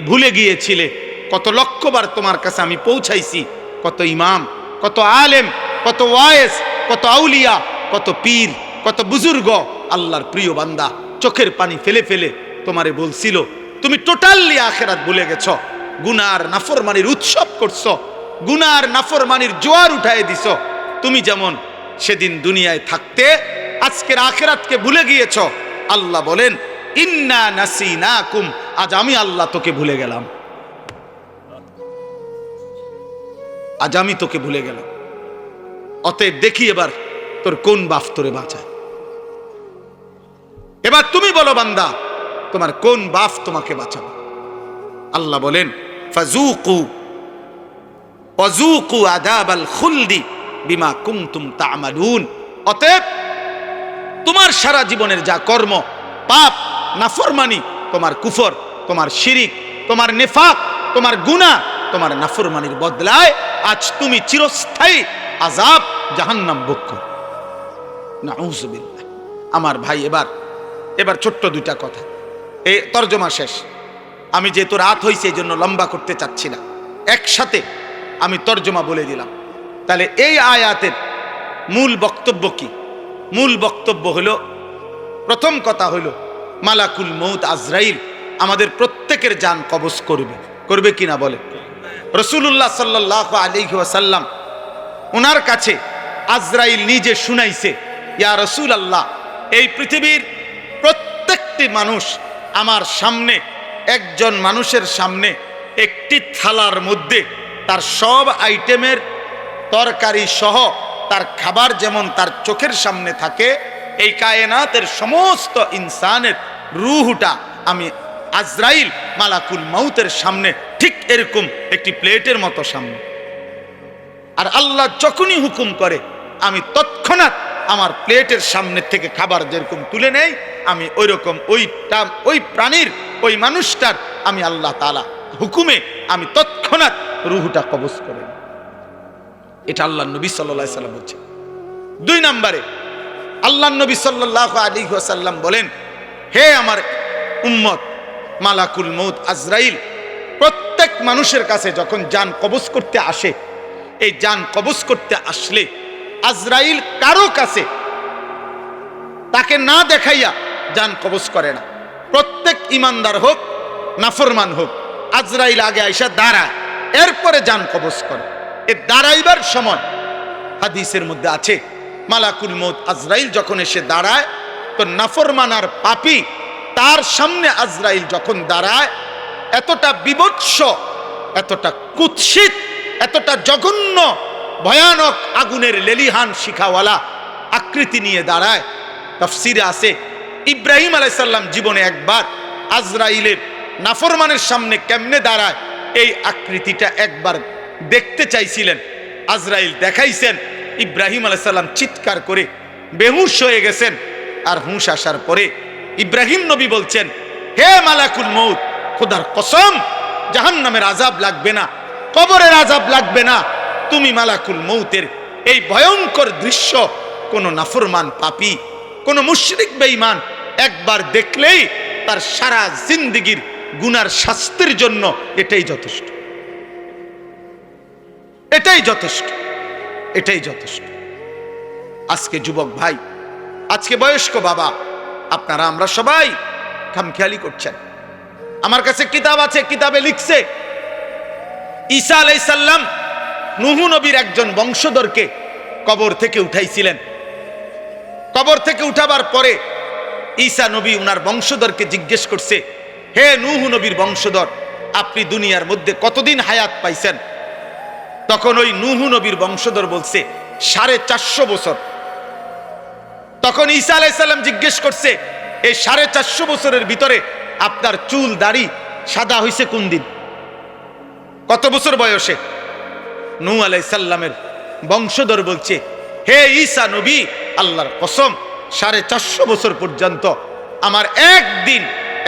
ভুলে গিয়েছিলে। কত লক্ষবার তোমার কাছে আমি পৌঁছাইছি, কত ইমাম, কত আলেম, কত ওয়াইজ, কত আউলিয়া, কত পীর, কত বুজুর্গ, আল্লাহর প্রিয় বান্দা চোখের পানি ফেলে ফেলে তোমারে বলছিল তুমি টোটালি আখিরাত ভুলে গেছো, গুনার নাফরমানির উৎসব করছো, গুনার নাফরমানির জোয়ার উঠায় দিছো। তুমি যেমন সেদিন দুনিয়ায় থাকতে আজকের আখিরাতকে ভুলে গিয়েছো। আল্লাহ বলেন ইন্না নাসিনাকুম, আজ আমি আল্লাহ তোকে ভুলে গেলাম, আজ আমি তোকে ভুলে গেলাম। অতএব দেখি এবার তোর কোন বাপ তোরে বাঁচায়। এবার তুমি বলো বান্দা, তোমার কোন বাপ তোমাকে বাঁচাবে? আল্লাহ বলেন ফাযুকু ওয়াযুকু আযাবাল খুলদি বিমা কুনতুম তা'মালুন। অতএব তোমার সারা জীবনের যা কর্ম, পাপ, নাফরমানি, তোমার কুফর, তোমার শিরিক, তোমার নেফাক, তোমার গুনাহ, তোমার নাফরমানির বদলায় আজ তুমি চিরস্থায়ী আযাব জাহান্নাম ভোগ করো। নাউযুবিল্লাহ। আমার ভাই, এবার ছোট্ট দুইটা কথা, এই তরজমা শেষ। আমি যেহেতু রাত হয়েছে এই জন্য লম্বা করতে চাচ্ছি না, একসাথে আমি তরজমা বলে দিলাম। তাহলে এই আয়াতের মূল বক্তব্য কি? মূল বক্তব্য হলো, প্রথম কথা হলো মালাকুল মউত আজরাইল আমাদের প্রত্যেকের জান কবজ করবে, করবে কিনা বলে? রাসূলুল্লাহ সাল্লাল্লাহু আলাইহি ওয়াসাল্লাম ওনার কাছে আজরাইল নিজে শুনাইছে, ইয়া রাসূলুল্লাহ, এই পৃথিবীর প্রত্যেকটি মানুষ আমার সামনে, একজন মানুষের সামনে একটি থালার মধ্যে তার সব আইটেমের তরকারি সহ তার খাবার যেমন তার চোখের সামনে থাকে, এই কায়নাতের সমস্ত ইনসানের রূহটা আমি আজরাইল মালাকুল মউতের সামনে ঠিক এরকম একটি প্লেটের মতো সামনে। আর আল্লাহ যখনই হুকুম করে আমি তৎক্ষণাৎ আমার প্লেটের সামনে থেকে খাবার যেরকম তুলে নেই, আমি ওই রকম ওই প্রাণীর, ওই মানুষটার আমি আল্লাহ তাআলা হুকুমে আমি তৎক্ষণাৎ রূহটা কবজ করে নিই। এটা আল্লাহ নবী সাল্লাল্লাহু আলাইহি ওয়াসাল্লাম বলছেন। দুই নম্বরে আল্লাহ নবী সাল্লাল্লাহু আলাইহি ওয়াসাল্লাম বলেন, হে আমার উম্মত, মালাকুল মউত আজরাইল প্রত্যেক মানুষের কাছে যখন জান কবজ করতে আসে, এই জান কবজ করতে আসলে আজরাইল কারো কাছে তাকে না দেখাইয়া জান কবজ করে না। প্রত্যেক ইমানদার হোক নাফরমান হোক, আজরাইল আগে আইসা দাঁড়ায়, এরপরে জান কবজ করে। এই দাঁড়াইবার সময় হাদিসের মধ্যে আছে, মালাকুল মউত আজরাইল যখন এসে দাঁড়ায়, তো নাফরমান আর পাপী তার সামনে আজরাইল যখন দাঁড়ায়, এতটা বিভৎস, এতটা কুৎসিত, এতটা জঘন্য, ভয়ানক আগুনের লেলিহান শিখাওয়ালা আকৃতি নিয়ে দাঁড়ায়। তাফসিরে আছে ইব্রাহিম আলাইহিস সালাম জীবনে একবার আজরাইলের নাফরমানের সামনে কেমনে দাঁড়ায় এই আকৃতিটা একবার দেখতে চাইছিলেন। আজরাইল দেখাইছেন, ইব্রাহিম আলাইহিস সালাম চিৎকার করে বেহুশ হয়ে গেছেন। আর হুঁশ আসার পরে ইব্রাহিম নবী বলছেন, হে মালাকুল মউত, খোদার কসম, জাহান্নামের আযাব লাগবে না, কবরের আযাব লাগবে না, তুমি মালাকুল মউতের এই ভয়ঙ্কর দৃশ্য কোন নাফরমান পাপী, কোন মুশরিক বেঈমান, একবার দেখলেই তার সারা জিন্দেগীর গুনার শাস্তির জন্য এটাই যথেষ্ট, এটাই যথেষ্ট, এটাই যথেষ্ট। আজকে যুবক ভাই, আজকে বয়স্ক বাবা, আপনারা আমরা সবাই খামখেয়ালি করছেন। আমার কাছে কিতাব আছে, কিতাবে লিখছে ঈসা আলাইহিস সালাম নূহ নবীর একজন বংশধরকে কবর থেকে উঠাইছিলেন। কবর থেকে উঠাবার পরে ঈসা নবী উনার বংশধরকে জিজ্ঞেস করছে, হে নূহ নবীর বংশধর, আপনি দুনিয়ার মধ্যে কতদিন হায়াত পাইছেন? তখন ওই নূহ নবীর বংশধর বলছে 450 বছর। তখন ঈসা আলাইহিস সালাম জিজ্ঞেস করছে, এই 450 বছরের ভিতরে আপনার চুল দাড়ি সাদা হইছে কোন দিন, কত বছর বয়সে? নূহ আলাইহিস সালামের বংশধর বলছে, হে ঈসা নবী, আল্লাহর কসম 450 বছর পর্যন্ত আমার একদিন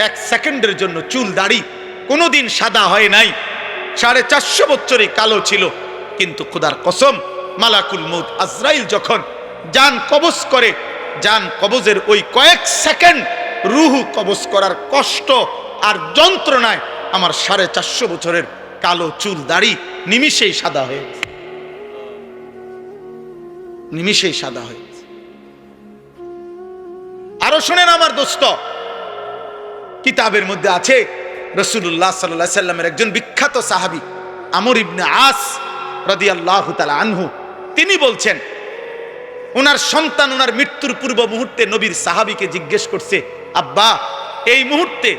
1 সেকেন্ডের জন্য চুল দাড়ি কোনোদিন সাদা হয় নাই। 450 বছরই কালো ছিল। কিন্তু খোদার কসম, মালাকুল মউত আজরাইল যখন জান কবজ করে, জান কবজের ওই কয়েক সেকেন্ড রূহ কবজ করার কষ্ট আর যন্ত্রণায় আমার 450 বছরের কালো চুল দাড়ি নিমিষেই সাদা হয়ে গেছে, নিমিষেই সাদা হয়ে গেছে। আরো শুনেন আমার দোস্ত, কিতাবের মধ্যে আছে রাসূলুল্লাহ সাল্লাল্লাহু আলাইহি সাল্লামের একজন বিখ্যাত সাহাবী আমর ইবনে আস রাদিয়াল্লাহু তাআলা আনহু, তিনি বলছেন ওনার সন্তান ওনার মৃত্যুর পূর্ব মুহূর্তে নবীর সাহাবীকে জিজ্ঞেস করছে, আব্বা, এই মুহূর্তে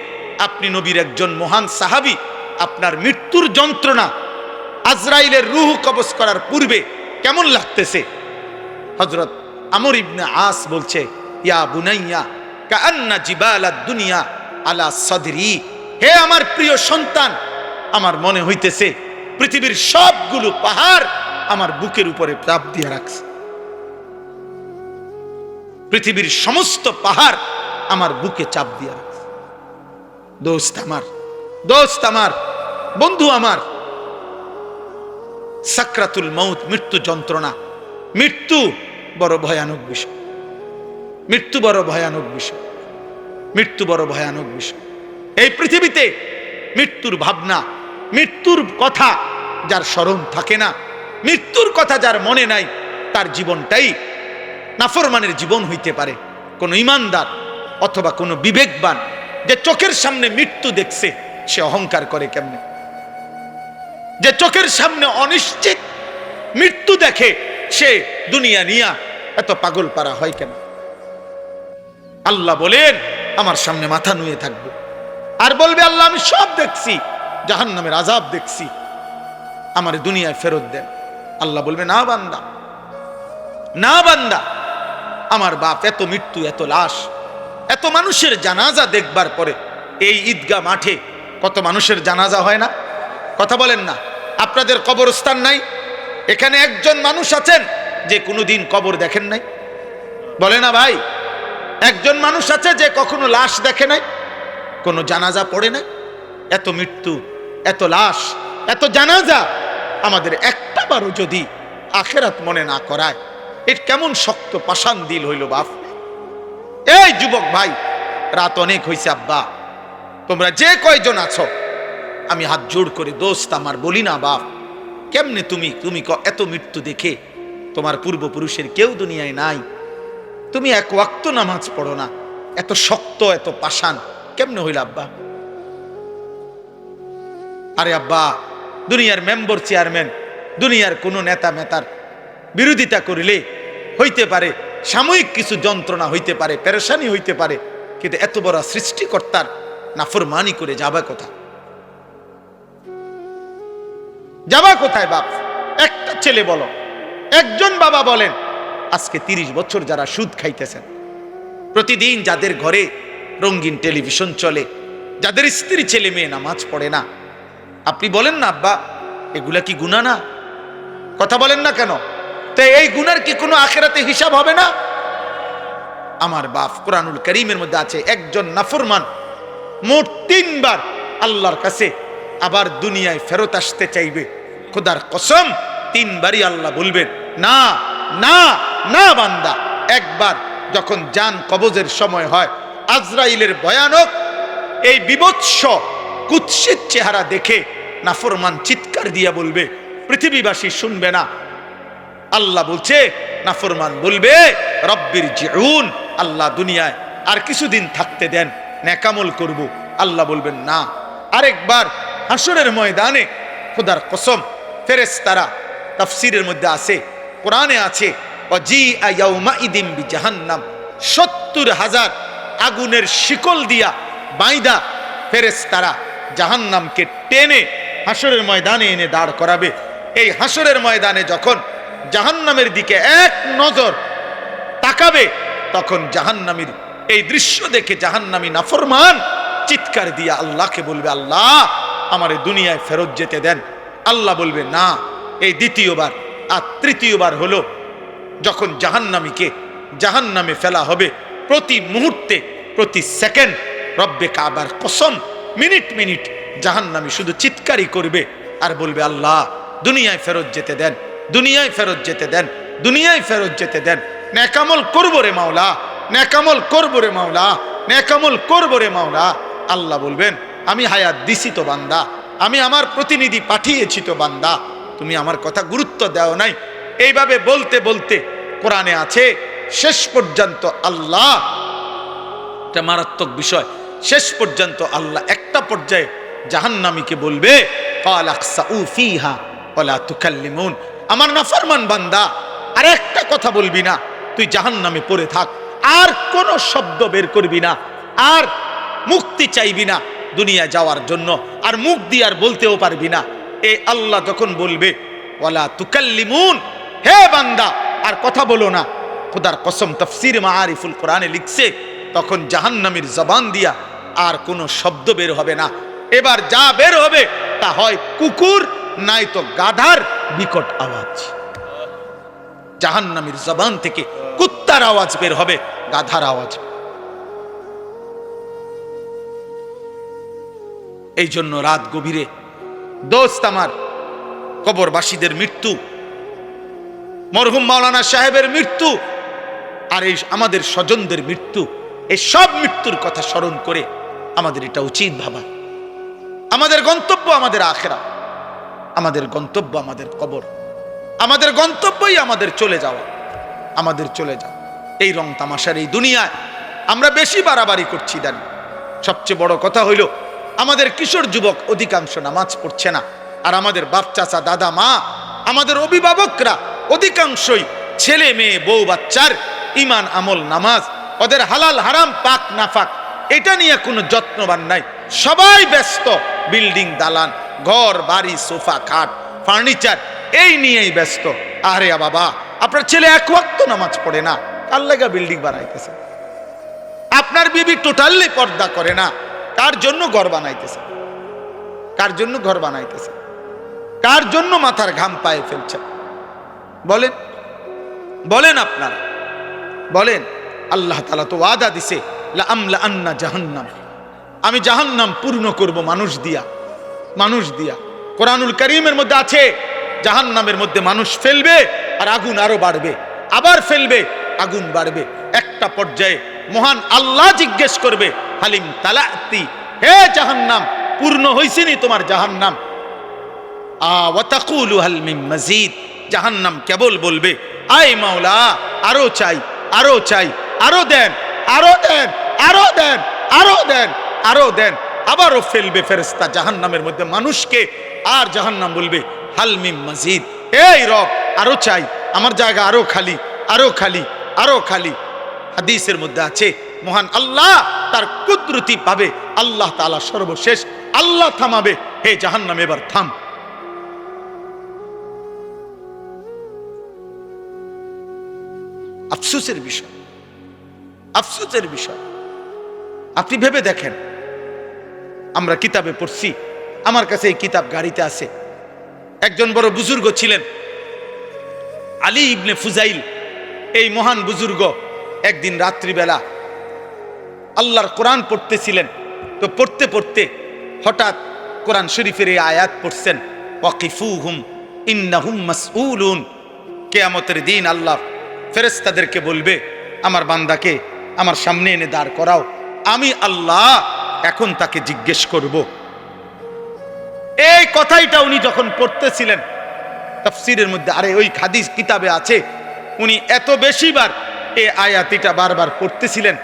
আপনি নবীর একজন মহান সাহাবী, আপনার মৃত্যুর যন্ত্রণা আজরাইলের রূহ কবজ করার পূর্বে কেমন লাগতেছে? হযরত আমর ইবনে আস বলছে, ইয়া বুনাইয়া কাআন্না জিবালাদ দুনিয়া আলা সাদরি, হে আমার প্রিয় সন্তান, আমার মনে হইতেছে পৃথিবীর সবগুলো পাহাড় আমার বুকের উপরে চাপ দিয়ে রাখছে, পৃথিবীর সমস্ত পাহাড় আমার বুকে চাপ দিয়ে রাখছে। দোস্ত আমার, দোস্ত আমার, বন্ধু আমার, সাকরাতুল মউত, মৃত্যু যন্ত্রণা, মৃত্যু বড় ভয়ানক বিষয়, মৃত্যু বড় ভয়ানক বিষয়, মৃত্যু বড় ভয়ানক বিষয়। এই পৃথিবীতে মৃত্যুর ভাবনা, মৃত্যুর কথা যার স্মরণ থাকে না, মৃত্যুর কথা যার মনে নাই, তার জীবনটাই নাফরমানের জীবন হইতে পারে। কোন ইমানদার অথবা কোন বিবেকবান যে চোখের সামনে মৃত্যু দেখছে, সে অহংকার করে কেমনে? যে চোখের সামনে অনিশ্চিত মৃত্যু দেখে, সে দুনিয়া নিয়া এত পাগল পারা হয় কেন? আল্লাহ বলেন, আমার সামনে মাথা নুয়ে থাকবে আর বলবে, আল্লাহ আমি সব দেখছি, জাহান্নামের আযাব দেখছি, আমার দুনিয়ায় ফেরত দেন। আল্লাহ বলবে, না বান্দা, না বান্দা, আমার বাপ এত মৃত্যু, এত লাশ, এত মানুষের জানাজা দেখবার পরে এই ঈদগাহ মাঠে কত মানুষের জানাজা হয় না? কথা বলেন না? আপনাদের কবরস্থান নাই? এখানে একজন মানুষ আছেন যে কোনোদিন কবর দেখেন নাই? বলে না ভাই? একজন মানুষ আছে যে কখনো লাশ দেখে নাই, কোনো জানাজা পড়ে নাই? এত মৃত্যু, এত লাশ, এত জানাজা, আমাদের একটা বারও যদি আখেরাত মনে না করায়, এর কেমন শক্ত পাষাণ দিল হইল বাপ। এই যুবক ভাই, রাত অনেক হয়েছে আব্বা, তোমরা যে কয়জন আছো, আমি হাত জোড় করে দোস্ত আমার বলি না বাপ, কেমনে তুমি এত মৃত্যু দেখে, তোমার পূর্বপুরুষের কেউ দুনিয়ায় নাই, তুমি এক ওয়াক্ত নামাজ পড়ো না, এত শক্ত, এত পাষাণ কেমনে হইল আব্বা? আরে আব্বা, দুনিয়ার মেম্বার, চেয়ারম্যান, দুনিয়ার কোন নেতা মেতার বিরোধিতা করিলে হইতে পারে সাময়িক কিছু যন্ত্রণা হইতে পারে, পেরেশানি হইতে পারে, কিন্তু এত বড় সৃষ্টিকর্তার নাফরমানি করে যাবা কোথায়? যাবা কোথায় বাপ? একটা ছেলে বলো, একজন বাবা বলেন, আজকে 30 বছর যারা সুদ খাইতেছেন, প্রতিদিন যাদের ঘরে রঙিন টেলিভিশন চলে, যাদের স্ত্রী ছেলে মেয়ে নামাজ পড়ে না, আপনি বলেন না আব্বা, এগুলা কি গুনাহ না? কথা বলেন না কেন? তো এই গুনার কি কোনো আখিরাতে হিসাব হবে না? আমার বাপ, কোরআনুল কারীমের মধ্যে আছে, একজন নাফরমান মোট 3 বার আল্লাহর কাছে আবার দুনিয়ায় ফেরত আসতে চাইবে। খোদার কসম, 3 বারই আল্লাহ বলবেন, না না না বান্দা। একবার যখন জান কবজের সময় হয়, আজরাইলের ভয়ানক এই বিভৎস কুৎসিত চেহারা দেখে নাফরমান চিৎকার দিয়া বলবে, পৃথিবীবাসী শুনবে না। আল্লাহ বলছে, নাফরমান বলবে, রব্বির জিউন, আল্লাহ দুনিয়ায় আর কিছুদিন থাকতে দেন, নেকামল করব। আল্লাহ বলবেন না। আরেকবার হাসরের ময়দানে খোদার কসম ফেরেশতারা, তাফসীরের মধ্যে আছে, কোরআনে আছে, ওয়াজিআ ইয়াউমাইদিন বিজাহান্নাম, ৭০,০০০ আগুনের শিকল দিয়া বাইদা ফেরেশতারা জাহান্নামকে টেনে হাসরের ময়দানে এনে দাঁড় করাবে। এই হাসরের ময়দানে যখন জাহান্নামের দিকে এক নজর তাকাবে, তখন জাহান্নামীর এই দৃশ্য দেখে জাহান্নামী নাফরমান চিৎকার দিয়া আল্লাহকে বলবে, আল্লাহ আমারে দুনিয়ায় ফেরত যেতে দেন। আল্লাহ বলবে না। এই দ্বিতীয়বার। আর তৃতীয়বার হলো যখন জাহান্নামীকে জাহান্নামে ফেলা হবে, প্রতি মুহূর্তে প্রতি সেকেন্ড রব্বে কাবার কসম মিনিট মিনিট জাহান্নামী শুধু চিৎকারই করবে আর বলবে, আল্লাহ দুনিয়ায় ফেরত যেতে দেন, দুনিয়ায় ফেরত যেতে দেন, দুনিয়ায় ফেরত যেতে দেন। নেকামল করবো রে মাওলা, নেকামল করবো রে মাওলা, নেকামল করবো রে মাওলা। আল্লাহ বলবেন, আমি হায়াত দিছি তো বান্দা, আমি আমার প্রতিনিধি পাঠিয়েছি তো বান্দা, তুমি আমার কথা গুরুত্ব দাও নাই। এইভাবে বলতে বলতে কোরআনে আছে, শেষ পর্যন্ত আল্লাহ, এটা মারাত্মক বিষয়, শেষ পর্যন্ত আল্লাহ একটা পর্যায়ে জাহান্নামীকে বলবে, ফালাকসাউ ফিহা ওয়ালা তুকাল্লিমুন, আমার নাফরমান বান্দা আর একটা কথা বলবি না, তুই জাহান্নামে পড়ে থাক, আর কোনো শব্দ বের করবি না, আর মুক্তি চাইবি না দুনিয়া যাওয়ার জন্য, আর মুখ দিয়ে আর বলতেও পারবি না। এই আল্লাহ যখন বলবে ওয়ালা তুকাল্লিমুন, হে বান্দা আর কথা বলো না, খোদার কসম তাফসীর মাআরিফুল কোরআনে লিখছে, তখন জাহান্নামীর জবান দিয়া আর কোনো শব্দ বের হবে না। এবার যা বের হবে তা হয় কুকুর, নাই তো গাধার বিকট আওয়াজ। জাহান্নামীর জবান থেকে কুত্তার আওয়াজ বের হবে, গাধার আওয়াজ। এই জন্য রাত গভীরে দোস্ত আমার, কবরবাসীদের মৃত্যু, মরহুম মাওলানা সাহেবের মৃত্যু, আর এই আমাদের স্বজনদের মৃত্যু, এই সব মৃত্যুর কথা স্মরণ করে আমাদের এটা উচিত ভাবা। আমাদের গন্তব্য আমাদের আখিরাত, আমাদের গন্তব্য আমাদের কবর, আমাদের গন্তব্যই আমাদের চলে যাওয়া, আমাদের চলে যাওয়া। এই রং তামাশার এই দুনিয়ায় আমরা বেশি বাড়াবাড়ি করছি জানি। সবচেয়ে বড় কথা হইল, আমাদের কিশোর যুবক অধিকাংশ নামাজ পড়ছে না, আর আমাদের বাপ চাচা দাদা মা, আমাদের অভিভাবকরা অধিকাংশই ছেলে মেয়ে বউ বাচ্চার ইমান আমল নামাজ, ওদের হালাল হারাম পাক নাফাক এটা নিয়ে কোনো যত্নবান নাই। সবাই ব্যস্ত বিল্ডিং দালান, ঘর বাড়ি, সোফা খাট ফার্নিচার, এই নিয়েই ব্যস্ত। আরে বাবা, আপনার ছেলে এক ওয়াক্ত নামাজ পড়ে না, কার লাগা বিল্ডিং বানাইতেছে? আপনার বিবি টোটালি পর্দা করে না, কার জন্য ঘর বানাইতেছে? কার জন্য ঘর বানাইতেছে? কার জন্য মাথার ঘাম পায়ে ফেলছে? বলেন, বলেন আপনারা বলেন। আল্লাহ তাআলা তো ওয়াদা দিছে, লা আমলা আন্না জাহান্নাম, আমি জাহান্নাম পূর্ণ করব মানুষ দিয়া, মানুষ দিয়া। কোরআনুল কারীমের মধ্যে আছে, জাহান্নামের মধ্যে মানুষ ফেলবে আর আগুন আরো বাড়বে, আবার ফেলবে আগুন বাড়বে। একটা পর্যায়ে মহান আল্লাহ জিজ্ঞেস করবে, হালিম তালাতি, হে জাহান্নাম পূর্ণ হইছিনি তোমার জাহান্নাম? ওয়া তাকুলু হাল মিন মাজিদ, জাহান্নাম কেবল বলবে, আয় মাওলা আরো চাই, আরো চাই, আরো দেন, আরো দেন, আরো দেন, আরো দেন, আরো দেন। আবারও ফেলবে ফেরেশতা জাহান্নামের মধ্যে মানুষকে, আর জাহান্নাম বলবে, হাল মিন মাজিদ, এই রব আরো চাই, আমার জায়গা আরো খালি, আরো খালি, আরো খালি। হাদিসের মধ্যে আছে, মহান আল্লাহ তার কুদরতি পাবে, আল্লাহ তাআলা সর্বশেষ আল্লাহ থামাবে, হে জাহান্নাম এবার থাম। আফসোসের বিষয়, আফসোসের বিষয়। আপনি ভেবে দেখেন, আমরা কিতাবে পড়ছি, আমার কাছে এই কিতাব গাড়িতে আছে। একজন বড় বুজুর্গ ছিলেন, আলী ইবনে ফুজাইল। এই মহান বুজুর্গ একদিন রাত্রিবেলা আল্লাহর কোরআন পড়তেছিলেন, তো পড়তে পড়তে হঠাৎ কোরআন শরীফের এই আয়াত পড়ছেন, ওয়াকিফুহুম ইন্নাহুম মাসউলুন। কিয়ামতের দিন আল্লাহ ফেরেশতাদেরকে বলবে, আমার বান্দাকে আমার সামনে এনে দাঁড় করাও, আমি আল্লাহ এখন তাকে জিজ্ঞেস করব। এই কথাইটা উনি যখন পড়তেছিলেন তাফসীরের মধ্যে, আরে ওই হাদিস কিতাবে আছে, উনি এত বেশিবার এই আয়াতিটা বারবার পড়তেছিলেন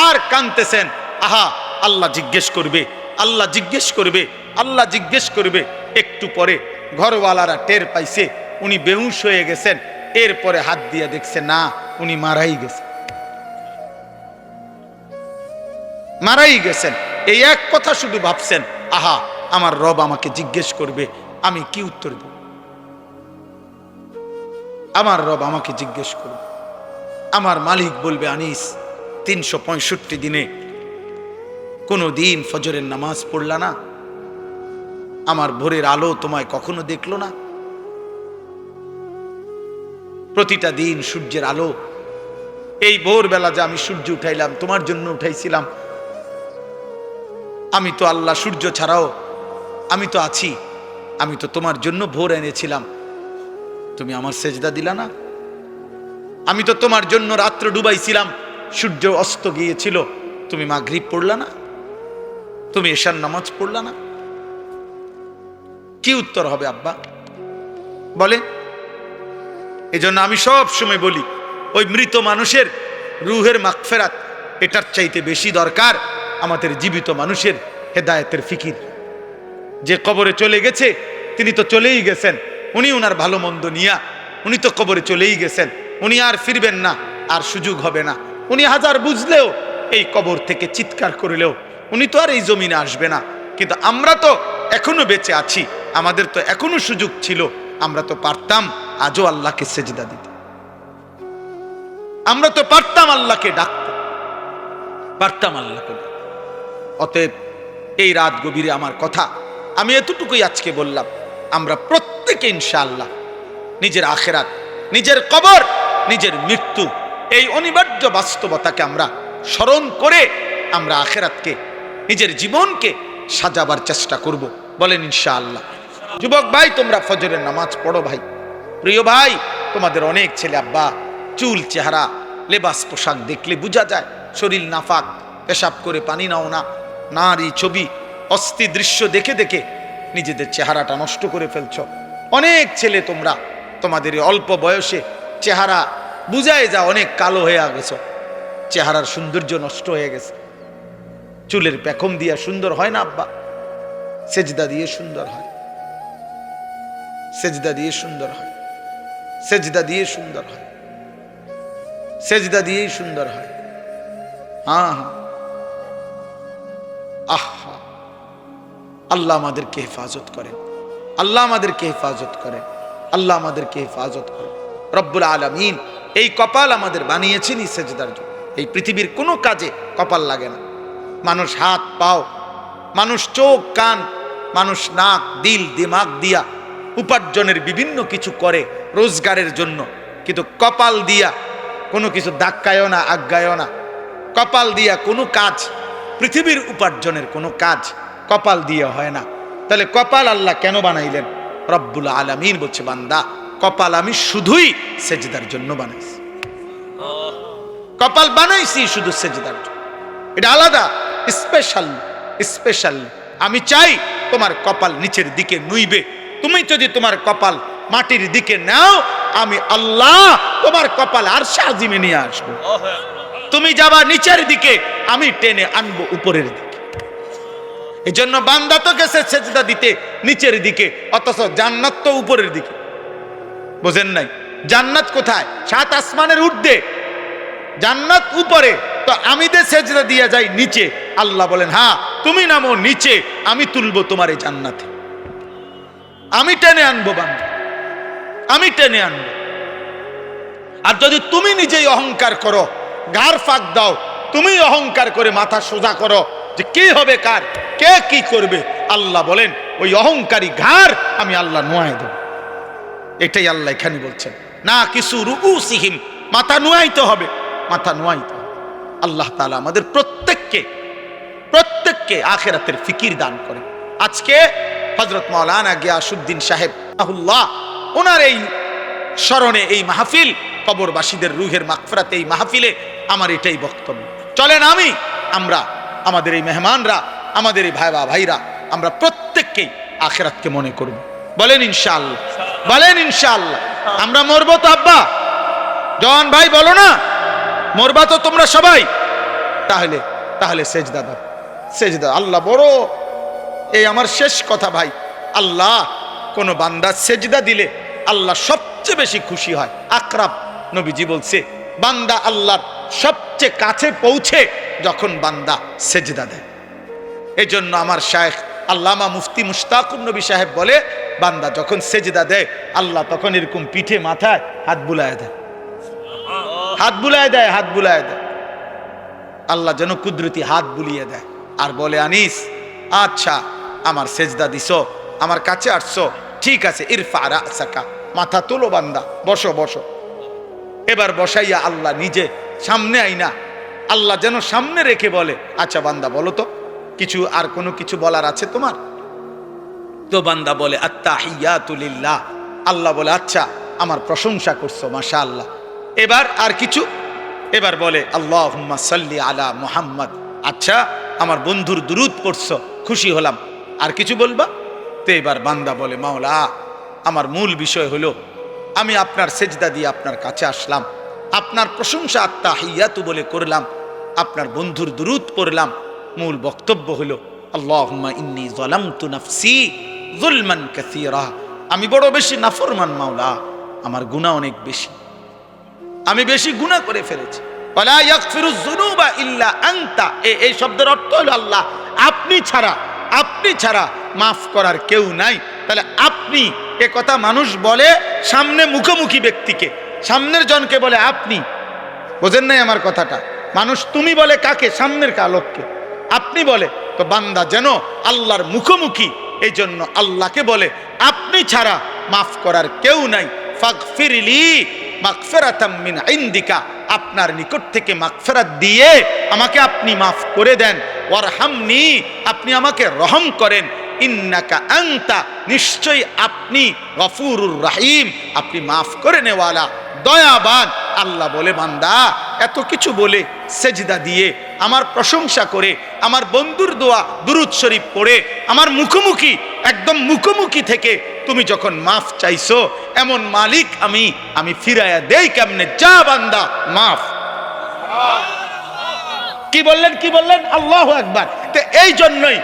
আর কাঁদতেছেন, আহা আল্লাহ জিজ্ঞেস করবে, আল্লাহ জিজ্ঞেস করবে, আল্লাহ জিজ্ঞেস করবে। একটু পরে ঘরওয়ালারা টের পাইছে উনি বেহুশ হয়ে গেছেন। এরপরে হাত দিয়ে দেখছে না, উনি মারাই গেছেন, মারাই গেছেন। এই এক কথা শুধু ভাবছেন, আহা আমার রব আমাকে জিজ্ঞেস করবে, আমি কি উত্তর দেব? আমার রব আমাকে জিজ্ঞেস করবে, আমার মালিক বলবে, আনিস 365 দিনে কোনো দিন ফজরের নামাজ পড়লা না? আমার ভোরের আলো তোমায় কখনো দেখলো না? প্রতিটা দিন সূর্যের আলো, এই ভোরবেলা যে আমি সূর্য উঠাইলাম তোমার জন্য উঠাইছিলাম। আমি তো আল্লাহ, সূর্য ছাড়াও আমি তো আছি, আমি তো তোমার জন্য ভোর এনেছিলাম, তুমি আমার সেজদা দিলা না? আমি তো তোমার জন্য রাত্র ডুবাইছিলাম, সূর্য অস্ত গিয়েছিল, তুমি মাগরিব পড়লা না? তুমি এশার নামাজ পড়লা না? কি উত্তর হবে আব্বা বলে? এজন্য আমি সব সময় বলি, ওই মৃত মানুষের রুহের মাগফিরাত এটার চাইতে বেশি দরকার আমাদের জীবিত মানুষের হেদায়েতের ফিকির। যে কবরে চলে গেছে তিনি তো চলেই গেছেন, উনি উনার ভালো মন্দ নিয়া উনি তো কবরে চলেই গেছেন, উনি আর ফিরবেন না, আর সুযোগ হবে না। উনি হাজার বুঝলেও, এই কবর থেকে চিৎকার করলেও উনি তো আর এই জমিনে আসবে না। কিন্তু আমরা তো এখনো বেঁচে আছি, আমাদের তো এখনো সুযোগ ছিল, আমরা তো পারতাম আজও আল্লাহকে সেজদা দিতে, আমরা তো পারতাম আল্লাহকে ডাকতে, পারতাম আল্লাহকে ডাকতে। অতএব এই রাত গভীরে আমার কথা আমি এতটুকুই আজকে বললাম, আমরা প্রত্যেকে ইনশাআল্লাহ নিজের আখেরাত, নিজের কবর, নিজের মৃত্যু, এই অনিবার্য বাস্তবতাকে আমরা স্মরণ করে আমরা আখেরাতকে, নিজের জীবনকে সাজাবার চেষ্টা করব। বলেন ইনশাআল্লাহ। যুবক ভাই, তোমরা ফজরের নামাজ পড়ো ভাই। প্রিয় ভাই, তোমাদের অনেক ছেলে আব্বা চুল, চেহারা, লেবাস, পোশাক দেখলে বোঝা যায় শরীর নাফাক, পেশাব করে পানি নাও না, নারী ছবি, অস্থি দৃশ্য দেখে দেখে নিজেদের চেহারাটা নষ্ট করে ফেলছ। অনেক ছেলে তোমরা তোমাদের অল্প বয়সে চেহারা বুঝায় যা অনেক কালো হয়ে গেছ, চেহারার সৌন্দর্য নষ্ট হয়ে গেছে। চুলের পেখম দিয়া সুন্দর হয় না আব্বা, সেজদা দিয়ে সুন্দর হয়, সেজদা দিয়ে সুন্দর হয়, সেজদা দিয়ে সুন্দর হয়, সেজদা দিয়েই সুন্দর হয়। হ্যাঁ হ্যাঁ, আহা, আল্লাহ আমাদেরকে হেফাজত করেন, আল্লাহ আমাদেরকে হেফাজত করেন, আল্লাহ আমাদেরকে হেফাজত করেন। রব্বুল আলামিন এই কপাল আমাদের বানিয়েছেনই সেজদার জন্য। এই পৃথিবীর কোনো কাজে কপাল লাগে না। মানুষ হাত পাও, মানুষ চোখ কান, মানুষ নাক দিল দিমাগ দিয়া উপার্জনের বিভিন্ন কিছু করে রোজগারের জন্য, কিন্তু কপাল দিয়া কোনো কিছু ধাক্কায়ও না, আজ্ঞায়ও না। কপাল দিয়া কোনো কাজ, পৃথিবীর উপার্জনের কোনো কাজ কপাল দিয়ে হয় না। তাহলে কপাল আল্লাহ কেন বানাইলেন? রব্বুল আলামিন বলছে, বান্দা কপাল আমি শুধুই সেজদার জন্য বানাইছি, কপাল বানাইছি শুধু সেজদার জন্য। এটা আলাদা, স্পেশাল, স্পেশাল। আমি চাই তোমার কপাল নিচের দিকে নুইবে। তুমি যদি তোমার কপাল মাটির দিকে নাও, আমি আল্লাহ তোমার কপাল আরশে আজিমে নিয়ে আসবো। তুমি যাবা নিচের দিকে, আমি টেনে আনবো উপরের দিকে। এই জন্য বান্দা তো গেছে সেজদা দিতে নিচের দিকে, অথচ জান্নাত তো উপরের দিকে। বোঝেন নাই? জান্নাত কোথায়? 7 আসমানের ঊর্ধ্বে, জান্নাত উপরে। তো আমি দে সেজদা দিয়ে যাই নিচে। আল্লাহ বলেন, হ্যাঁ তুমি নামো নিচে, আমি তুলবো তোমার এই জান্নাতে, আমি টেনে আনবো বান্দা, আমি টেনে আনবো। আর যদি তুমি নিজেই অহংকার করো, গার ফাঁক দাও, তুমি অহংকার করে মাথা সোজা করো যে কি হবে কার, কে কি করবে, আল্লাহ বলেন ওই অহংকারী ঘাড় আমি আল্লাহ নোয়াই দেব। এটাই আল্লাহ এখানে বলছেন, না কিছু রুউসিহিম, মাথা নোয়াইতে হবে, মাথা নোয়াইতে হবে। আল্লাহ তাআলা আমাদের প্রত্যেককে আখিরাতের ফিকির দান করেন। আজকে হযরত মাওলানা গিয়াসউদ্দিন সাহেব রাহিমাহুল্লাহ, ওনার এই স্মরণে এই মাহফিল, কবরবাসীদের রুহের মাগফিরাতে এই মাহফিলে আমার এটাই বক্তব্য। চলেন আমরা আমাদের এই মেহমানরা, আমাদের এই ভাইরা আমরা প্রত্যেককেই আখিরাতকে মনে করব। বলেন ইনশাআল্লাহ, বলেন ইনশাআল্লাহ। আমরা মরবো তো আব্বা, জন ভাই বলো না, মরবা তো তোমরা সবাই। তাহলে সেজদা দাও, সেজদা। আল্লাহ বড়। এই আমার শেষ কথা ভাই, আল্লাহ কোন বান্দা সেজদা দিলে আল্লাহ সবচেয়ে বেশি খুশি হয়। আকরাব নবীজি বলছে, বান্দা আল্লাহর সবচেয়ে কাছে পৌঁছে যখন বান্দা সেজদা দেয়। এই জন্য আমার শায়েখ আল্লামা মুফতি মুশতাকুর নবী সাহেব বলে, বান্দা যখন সেজদা দেয় আল্লাহ তখন এরকম পিঠে মাথায় হাত বুলায় দেয়, হাত বুলায় দেয়, হাত বুলায় দেয়। আল্লাহ যেন কুদরতি হাত বুলিয়ে দেয় আর বলে, আনিস আচ্ছা আমার সেজদা দিছো, আমার কাছে আসছো, ঠিক আছে, ইরফা রাসাকা, মাথা তোলো বান্দা, বসো বসো। এবার বসাইয়া আল্লাহ নিজে সামনে আইনা আল্লাহ যেন সামনে রেখে বলে, আচ্ছা বান্দা বলো তো কিছু, আর কোনো কিছু বলার আছে তোমার? তো বান্দা বলে আত্তাহিয়াতু লিল্লাহ। আল্লাহ বলে, আচ্ছা আমার প্রশংসা করছো, মাশাআল্লাহ। এবার আর কিছু? এবার বলে আল্লাহুম্মা সাল্লি আলা মুহাম্মদ। আচ্ছা আমার বন্ধুর দুরূদ পড়ছো, খুশি হলাম। আর কিছু বলবা? তো এবার বান্দা বলে, মাওলা আমার মূল বিষয় হলো আমি আপনার সেজদা দিয়ে আপনার কাছে আসলাম, আপনার প্রশংসা আত্তাহিয়াতু বলে করলাম, আপনার বন্ধুর দুরূদ পড়লাম। মূল বক্তব্য হলো আল্লাহুম্মা ইন্নী যালামতু নাফসি যুলমান কাসীরা। আমি বড় বেশি নাফরমান মাওলা, আমার গুনাহ অনেক বেশি, আমি বেশি গুনাহ করে ফেলেছি। ওয়ালা ইয়াগফিরুয যুনুবা ইল্লা আনতা। এই শব্দের অর্থ হলো আল্লাহ, আপনি ছাড়া মাফ করার কেউ নাই। তাহলে আপনি, এ কথা মানুষ বলে সামনে মুখোমুখি ব্যক্তিকে, সামনের জনকে বলে আপনি। বোঝেন নাই আমার কথাটা? মানুষ তুমি বলে কাকে? সামনের লোককে আপনি বলে। তো বান্দা যেন আল্লাহর মুখোমুখি, এই জন্য আল্লাহকে বলে আপনি ছাড়া মাফ করার কেউ নাই। ফাগফিরলি মাগফিরাতাম মিন ইনদিকা, আপনার নিকট থেকে মাগফিরাত দিয়ে আমাকে আপনি মাফ করে দেন। ওয়ারহামনি, আপনি আমাকে রহম করেন। ইন্নাকা আনতা, নিশ্চয়ই আপনি গফুরুর রহিম, আপনি মাফ করে নেওয়ালা, দয়াবান। আল্লাহ বলে, বান্দা এত কিছু বলে সেজদা দিয়ে আমার প্রশংসা করে আমার বন্ধুর দোয়া দুরূদ শরীফ পড়ে আমার মুখোমুখি, একদম মুখোমুখি থেকে তুমি যখন মাফ চাইছো, এমন মালিক আমি ফিরাইয়া দেই কেমনে? যা বান্দা মাফ। কি বললেন? আল্লাহু আকবার। তো এই জন্যই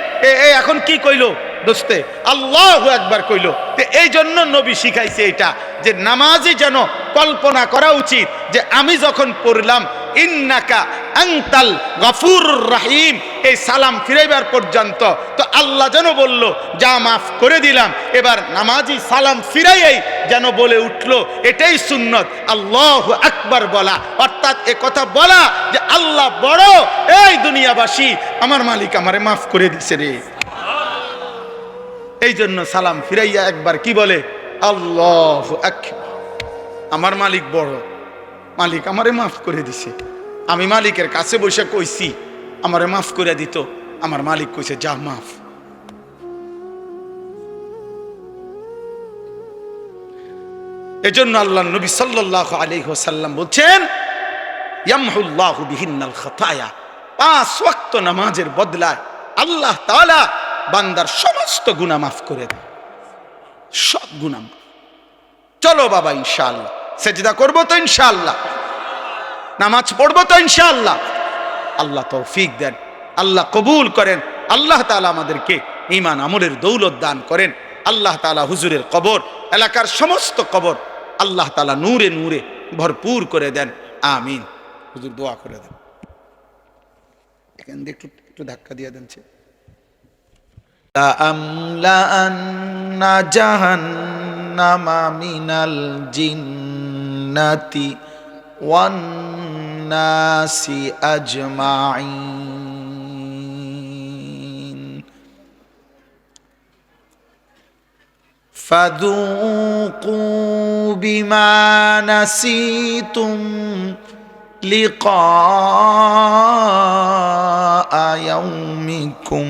এখন কি কইলো দোস্তে? আল্লাহু আকবার কইলো। তো এই জন্য নবী শিখাইছে এটা, যে নামাজি যেন কল্পনা করা উচিত যে আমি যখন পড়লাম ইন্নাকা আনতাল গফুরুর রহিম, এই সালাম ফিরাইবার পর্যন্ত, তো আল্লাহ যেন বলল যা মাফ করে দিলাম। এবার নামাজি সালাম ফিরাইয়াই যেন বলে উঠলো, এটাই সুন্নত, আল্লাহু আকবার বলা। অর্থাৎ এ কথা বলা যে আল্লাহ বড়, এই দুনিয়াবাসী আমার মালিক আমারে মাফ করে দিছে রে। এই জন্য সালাম ফিরাইয়া একবার কি বলে? আল্লাহু আকবার, আমার মালিক বড়, মালিক আমারে মাফ করে দিছে। আমি মালিকের কাছে বসে কইছি আমারে মাফ করে দিত, আমার মালিক কইছে যা মাফ। এজন্য আল্লাহ নবী সাল্লাল্লাহু আলাইহি ওয়াসাল্লাম বলছেন, ইয়ামহুল্লাহু বিহিন্নাল খাতায়া, 5 ওয়াক্ত নামাজের বদলায় আল্লাহ তাআলা বান্দার সমস্ত গুনাহ মাফ করে দেয়, সব গুনাহ। চলো বাবা ইনশাআল্লাহ সেজদা করব তো ইনশাআল্লাহ, নামাজ পড়বো তো ইনশাআল্লাহ। আল্লাহ তৌফিক দেন, আল্লাহ কবুল করেন। আল্লাহ তাআলা আমাদেরকে ঈমান আমলের দৌলত দান করেন। আল্লাহ তাআলা হুজুরের কবর, এলাকার সমস্ত কবর আল্লাহ তাআলা নূরে নূরে ভরপুর করে দেন, আমিন। হুজুর দোয়া করে দেন। এখান দিয়ে একটু ধাক্কা দিয়ে দেন। লাআমলাআন্না জাহান্নামা মিনাল জিন্নাতি ওয়ান নাসি আজমাইন ফাযূকূ বিমা নাসীতুম লিকাআ ইয়াউমিকুম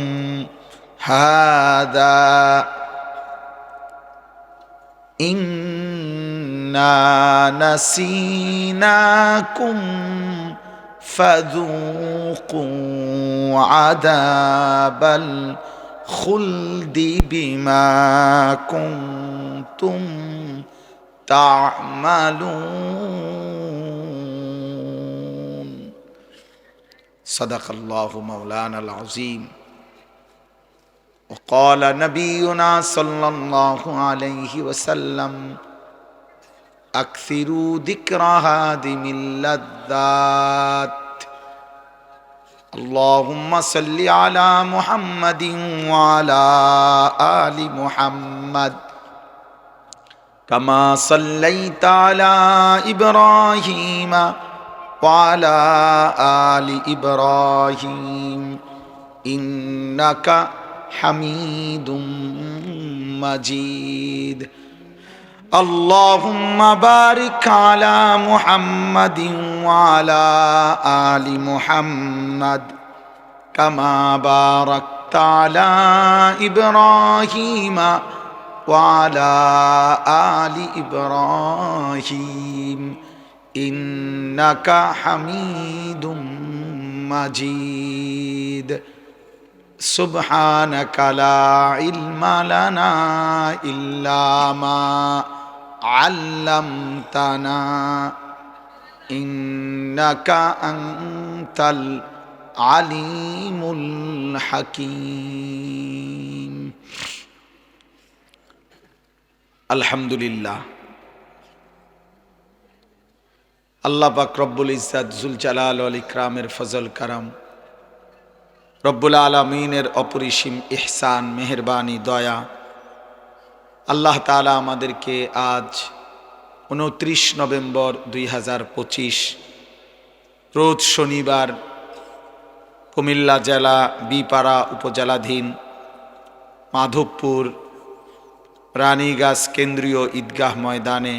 হাযা ইন্না নাসীনাকুম فذوقوا عذاب الخلد بما كنتم تعملون صدق الله مولانا العظيم وقال نبينا صلى الله عليه وسلم أكثروا ذكر هادم اللذات اللهم صل على محمد وعلى آل محمد كما صليت على إبراهيم وعلى آل إبراهيم إنك حميد مجيد اللهم بارك على محمد وعلى آل محمد كما باركت على إبراهيم وعلى آل إبراهيم إنك حميد مجيد سبحانك لا علم لنا إلا ما علمتنا إنك أنت العليم الحكيم الحمد لله আল্লাহ পাক রব্বুল ইজ্জাত জুল জালাল ওয়াল ইকরামের ফজল কারাম রব্বুল আলামিনের অপরিসীম ইহসান মেহেরবানি দয়া আল্লাহ তাআলা আমাদেরকে আজ 29 নভেম্বর 2025 রোজ শনিবার কুমিল্লা জেলা বিপাড়া উপজেলাধীন মাধবপুর রানীগাছ কেন্দ্রীয় ঈদগাহ ময়দানে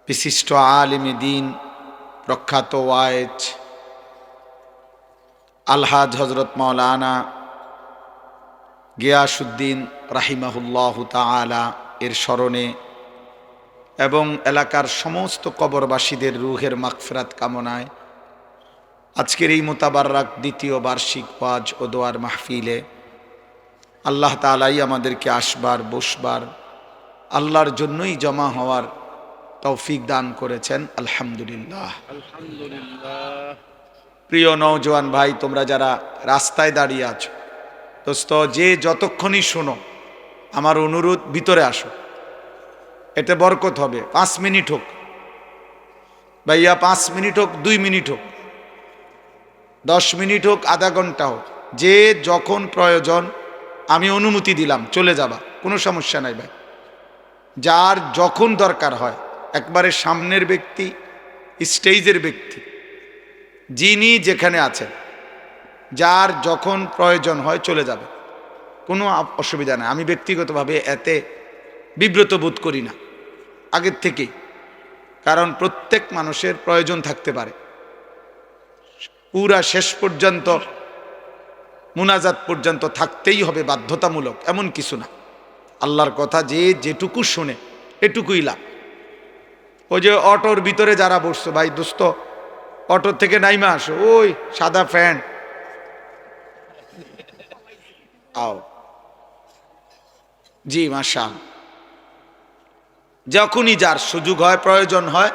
বিশিষ্ট আলেমে দ্বীন প্রখ্যাত ওয়াইজ আলহাজ হযরত মাওলানা গিয়াসউদ্দিন রাহিমাহুল্লাহু তাআলা এর স্মরণে এবং এলাকার সমস্ত কবরবাসীদের রূহের মাগফিরাত কামনায় আজকের এই মুতাবাররাক দ্বিতীয় বার্ষিক ওয়াজ ও দোয়ার মাহফিলে আল্লাহ তাআলাই আমাদেরকে আসবার বসবার আল্লাহর জন্যই জমা হওয়ার তৌফিক দান করেছেন আলহামদুলিল্লাহ। প্রিয় নওজোয়ান ভাই, তোমরা যারা রাস্তায় দাঁড়িয়ে আছো, দোস্ত যে যতক্ষণই শোনো, আমার অনুরোধ ভিতরে আসো, এতে বরকত হবে। 5 মিনিট হোক ভাইয়া, 5 মিনিট হোক, 2 মিনিট হোক, 10 মিনিট হোক, আধা ঘন্টা হোক, যে যখন প্রয়োজন আমি অনুমতি দিলাম, চলে যাবা, কোনো সমস্যা নাই ভাই। যার যখন দরকার হয়, একবারে সামনের ব্যক্তি, স্টেজের ব্যক্তি, যিনি যেখানে আছেন, যার যখন প্রয়োজন হয় চলে যাবে, কোনো অসুবিধা নেই। আমি ব্যক্তিগতভাবে এতে বিব্রত বোধ করি না আগের থেকেই, কারণ প্রত্যেক মানুষের প্রয়োজন থাকতে পারে। পুরা শেষ পর্যন্ত মুনাজাত পর্যন্ত থাকতেই হবে বাধ্যতামূলক, এমন কিছু না। আল্লাহর কথা যে যেটুকু শুনে এটুকুই লাভ। ওই যে অটোর ভিতরে যারা বসছো, ভাই দোস্ত অটোর থেকে নাইমা আসো, ওই সাদা প্যান্ট আও। জি মাশাআল্লাহ, যখনই যার সুযোগ হয়, প্রয়োজন হয়,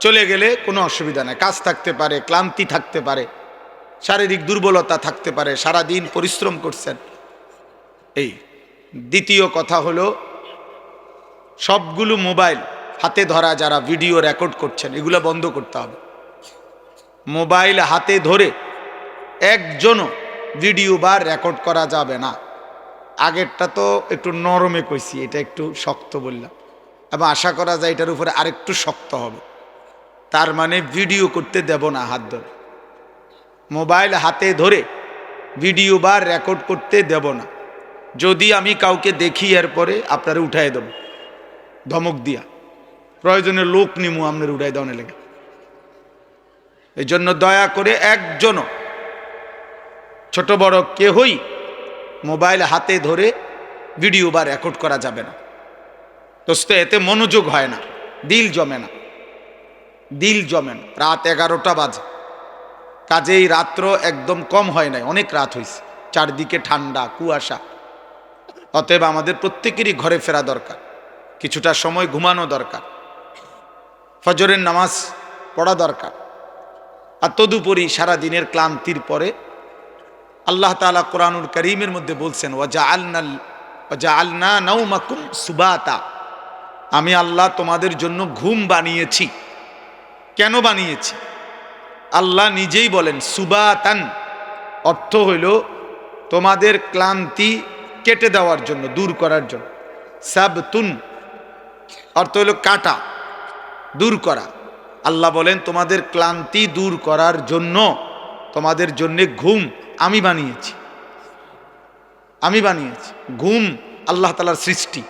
চলে গেলে কোনো অসুবিধা নেই। কাজ থাকতে পারে, ক্লান্তি থাকতে পারে, শারীরিক দুর্বলতা থাকতে পারে, সারাদিন পরিশ্রম করছেন। এই দ্বিতীয় কথা হলো, সবগুলো মোবাইল হাতে ধরা যারা ভিডিও রেকর্ড করছেন, এগুলো বন্ধ করতে হবে। মোবাইল হাতে ধরে একজনও ভিডিও বা রেকর্ড করা যাবে না। আগেরটা তো একটু নরমে কইছি, এটা একটু শক্ত বললাম, এবং আশা করা যায় এটার উপরে আরেকটু শক্ত হবে। তার মানে ভিডিও করতে দেব না হাত ধরে, মোবাইল হাতে ধরে ভিডিও বা রেকর্ড করতে দেব না। যদি আমি কাউকে দেখি এরপরে আপনারা উঠাই দেব ধমক দিয়া, প্রয়োজনে লোক নিমু আপনার উঠাই দেওয়ানে লেগে। এই জন্য দয়া করে একজনও, ছোট বড় কেহই মোবাইল হাতে ধরে ভিডিও বা রেকর্ড করা যাবে না। দোস্ত এতে মনোযোগ হয় না, দিল জমে না। দিল জমে না। রাত 11টা বাজে, কাজেই রাত্র একদম কম হয় নাই, অনেক রাত হয়েছে, চারদিকে ঠান্ডা কুয়াশা। অতএব আমাদের প্রত্যেকেরই ঘরে ফেরা দরকার, কিছুটা সময় ঘুমানো দরকার, ফজরের নামাজ পড়া দরকার। আর তদুপরি সারা দিনের ক্লান্তির পরে আল্লাহ তাআলা কোরআনুল কারীমের মধ্যে বলছেন ওয়াজআলনা নাওমাকুম সুবাতা, আমি আল্লাহ তোমাদের জন্য ঘুম বানিয়েছি। কেন বানিয়েছি? আল্লাহ নিজেই বলেন সুবাতান, অর্থ হইল তোমাদের ক্লান্তি কেটে দেওয়ার জন্য, দূর করার জন্য। সাবতুন অর্থ হইল কাটা, দূর করা। আল্লাহ বলেন তোমাদের ক্লান্তি দূর করার জন্য তোমাদের জন্য ঘুম আমি বানিয়েছি, আমি বানিয়েছি। ঘুম আল্লাহ তাআলার সৃষ্টি।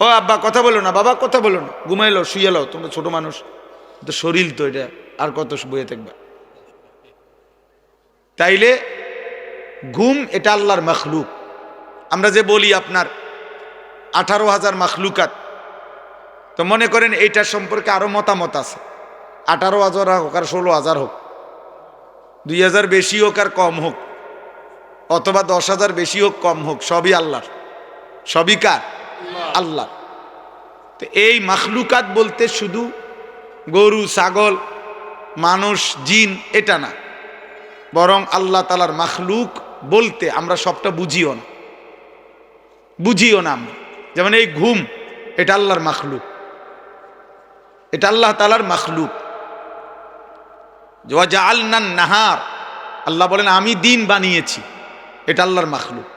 ও আব্বা কথা বলো না, বাবা কথা বলো না, ঘুমাইলো শুয়েলো, তোমরা ছোট মানুষ, তো শরীর তো এটা আর কত বয়ে থাকবে। তাইলে ঘুম এটা আল্লাহর মখলুক। আমরা যে বলি আপনার 18,000 মখলুকাত, তো মনে করেন এইটা সম্পর্কে আরো মতামত আছে, 18,000 হোক আর 16,000 হোক, 2,000 বেশি হোক আর কম হোক, অথবা 10,000 বেশি হোক কম হোক, সবই আল্লাহর, সবই কার? আল্লাহ। তো এই মখলুকাত বলতে শুধু গরু ছাগল মানুষ জিন এটা না, বরং আল্লাহ তাআলার মখলুক বলতে আমরা সবটা বুঝিও না, বুঝিও না আমরা। যেমন এই ঘুম এটা আল্লাহর মখলুক, এটা আল্লাহ তাআলার মখলুক। ওয়াজআলনান নাহার, আল্লাহ বলেন আমি দিন বানিয়েছি, এটা আল্লাহর মখলুক।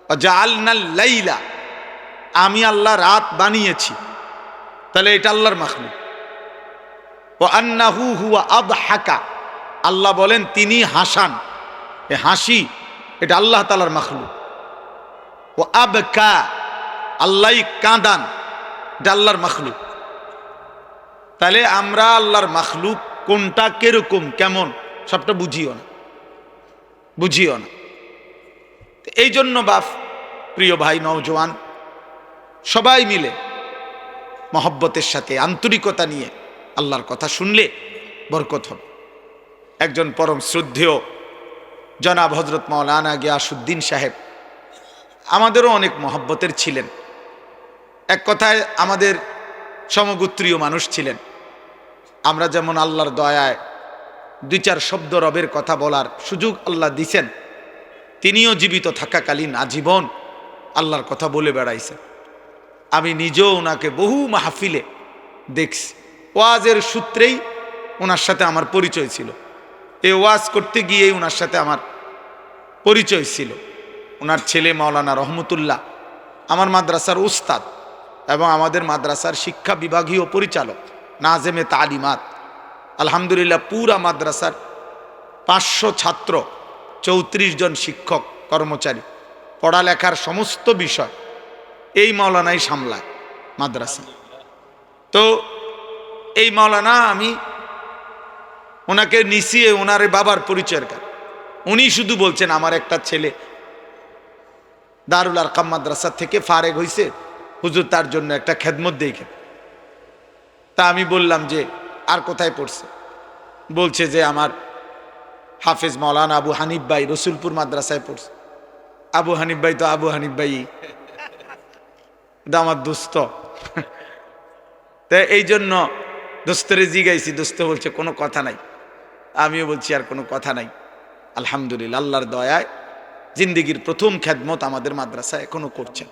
ওয়াজআলনাল লাইলা, আমি আল্লাহ রাত বানিয়েছি, তাহলে এটা আল্লাহর মখলুক। ওয়া আন্নাহু হুয়া আদহাকা, আল্লাহ বলেন তিনি হাসান, এ হাসি এটা আল্লাহ তাআলার মখলুক। ও আবকা, আল্লাহ কাঁদান, এটা আল্লাহর মখলুক। তাহলে আমরা আল্লাহর মখলুক কোনটা কিরকম কেমন সবটা বুঝিও না, বুঝিও না। এই জন্য বাপ, প্রিয় ভাই নওজোয়ান, সবাই মিলে মহব্বতের সাথে আন্তরিকতা নিয়ে আল্লাহর কথা শুনলে বরকত হবে। একজন পরম শ্রদ্ধেয় জনাব হযরত মাওলানা গিয়াসউদ্দিন সাহেব আমাদেরও অনেক মহব্বতের ছিলেন। এক কথায় আমাদের সমগোত্রীয় মানুষ ছিলেন। আমরা যেমন আল্লাহর দয়ায় 2-4 শব্দ রবের কথা বলার সুযোগ আল্লাহ দিছেন, তিনিও জীবিত থাকাকালীন আজীবন আল্লাহর কথা বলে বেড়াইছেন। আমি নিজেও ওনাকে বহু মাহফিলে দেখছি, ওয়াজের সূত্রেই ওনার সাথে আমার পরিচয় ছিল। এই ওয়াজ করতে গিয়েই ওনার সাথে আমার পরিচয় ছিল। ওনার ছেলে মাওলানা রহমতুল্লাহ আমার মাদ্রাসার উস্তাদ এবং আমাদের মাদ্রাসার শিক্ষা বিভাগীয় পরিচালক, নাজেমে তালিমাত। আলহামদুলিল্লাহ পুরা মাদ্রাসার 500 ছাত্র, 34 জন শিক্ষক কর্মচারী, পড়ালেখার সমস্ত বিষয় এই মাওলানাই সামলায় মাদ্রাসা। তো এই মাওলানা আমি ওনাকে নিছিয়ে ওনার বাবার পরিচয়ের কারণ উনি শুধু বলছেন আমার একটা ছেলে দারুল আরকাম মাদ্রাসা থেকে ফারেগ হয়েছে, হুজুর তার জন্য একটা খেদমত দেখেন। তা আমি বললাম যে আর কোথায় পড়ছে? বলছে যে আমার হাফেজ মাওলানা আবু হানিফ ভাই রসুলপুর মাদ্রাসায় পড়ছে। আবু হানিফ ভাই তো আবু হানিফ ভাই, আমার দোস্ত। তাই এই জন্য দোস্তরে জিগাইছি, দোস্ত বলছে কোনো কথা নাই। আমিও বলছি আর কোনো কথা নাই। আলহামদুলিল্লাহ আল্লাহর দয়ায় জিন্দেগির প্রথম খেদমত আমাদের মাদ্রাসায় এখনো করছেন।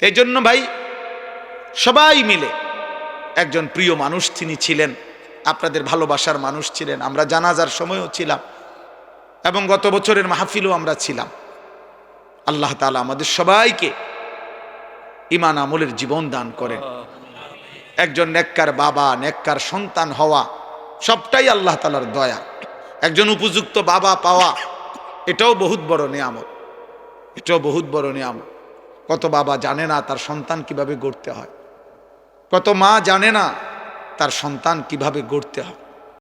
এই জন্য ভাই সবাই মিলে, একজন প্রিয় মানুষ তিনি ছিলেন, আপনাদের ভালোবাসার মানুষ ছিলেন। আমরা জানাজার সময়ও ছিলাম এবং গত বছরের মাহফিলও আমরা ছিলাম। আল্লাহ তাআলা আমাদের সবাইকে ঈমান আমলের জীবন দান করেন। একজন নেককার বাবা, নেককার সন্তান হওয়া সবটাই আল্লাহ তাআলার দয়া। একজন উপযুক্ত বাবা পাওয়া এটাও বহুত বড় নিয়ামত, এটাও বহুত বড় নিয়ামত। কত বাবা জানে না তার সন্তান কিভাবে গড়তে হয়, কত মা জানে না তার সন্তান কিভাবে গড়তে হয়।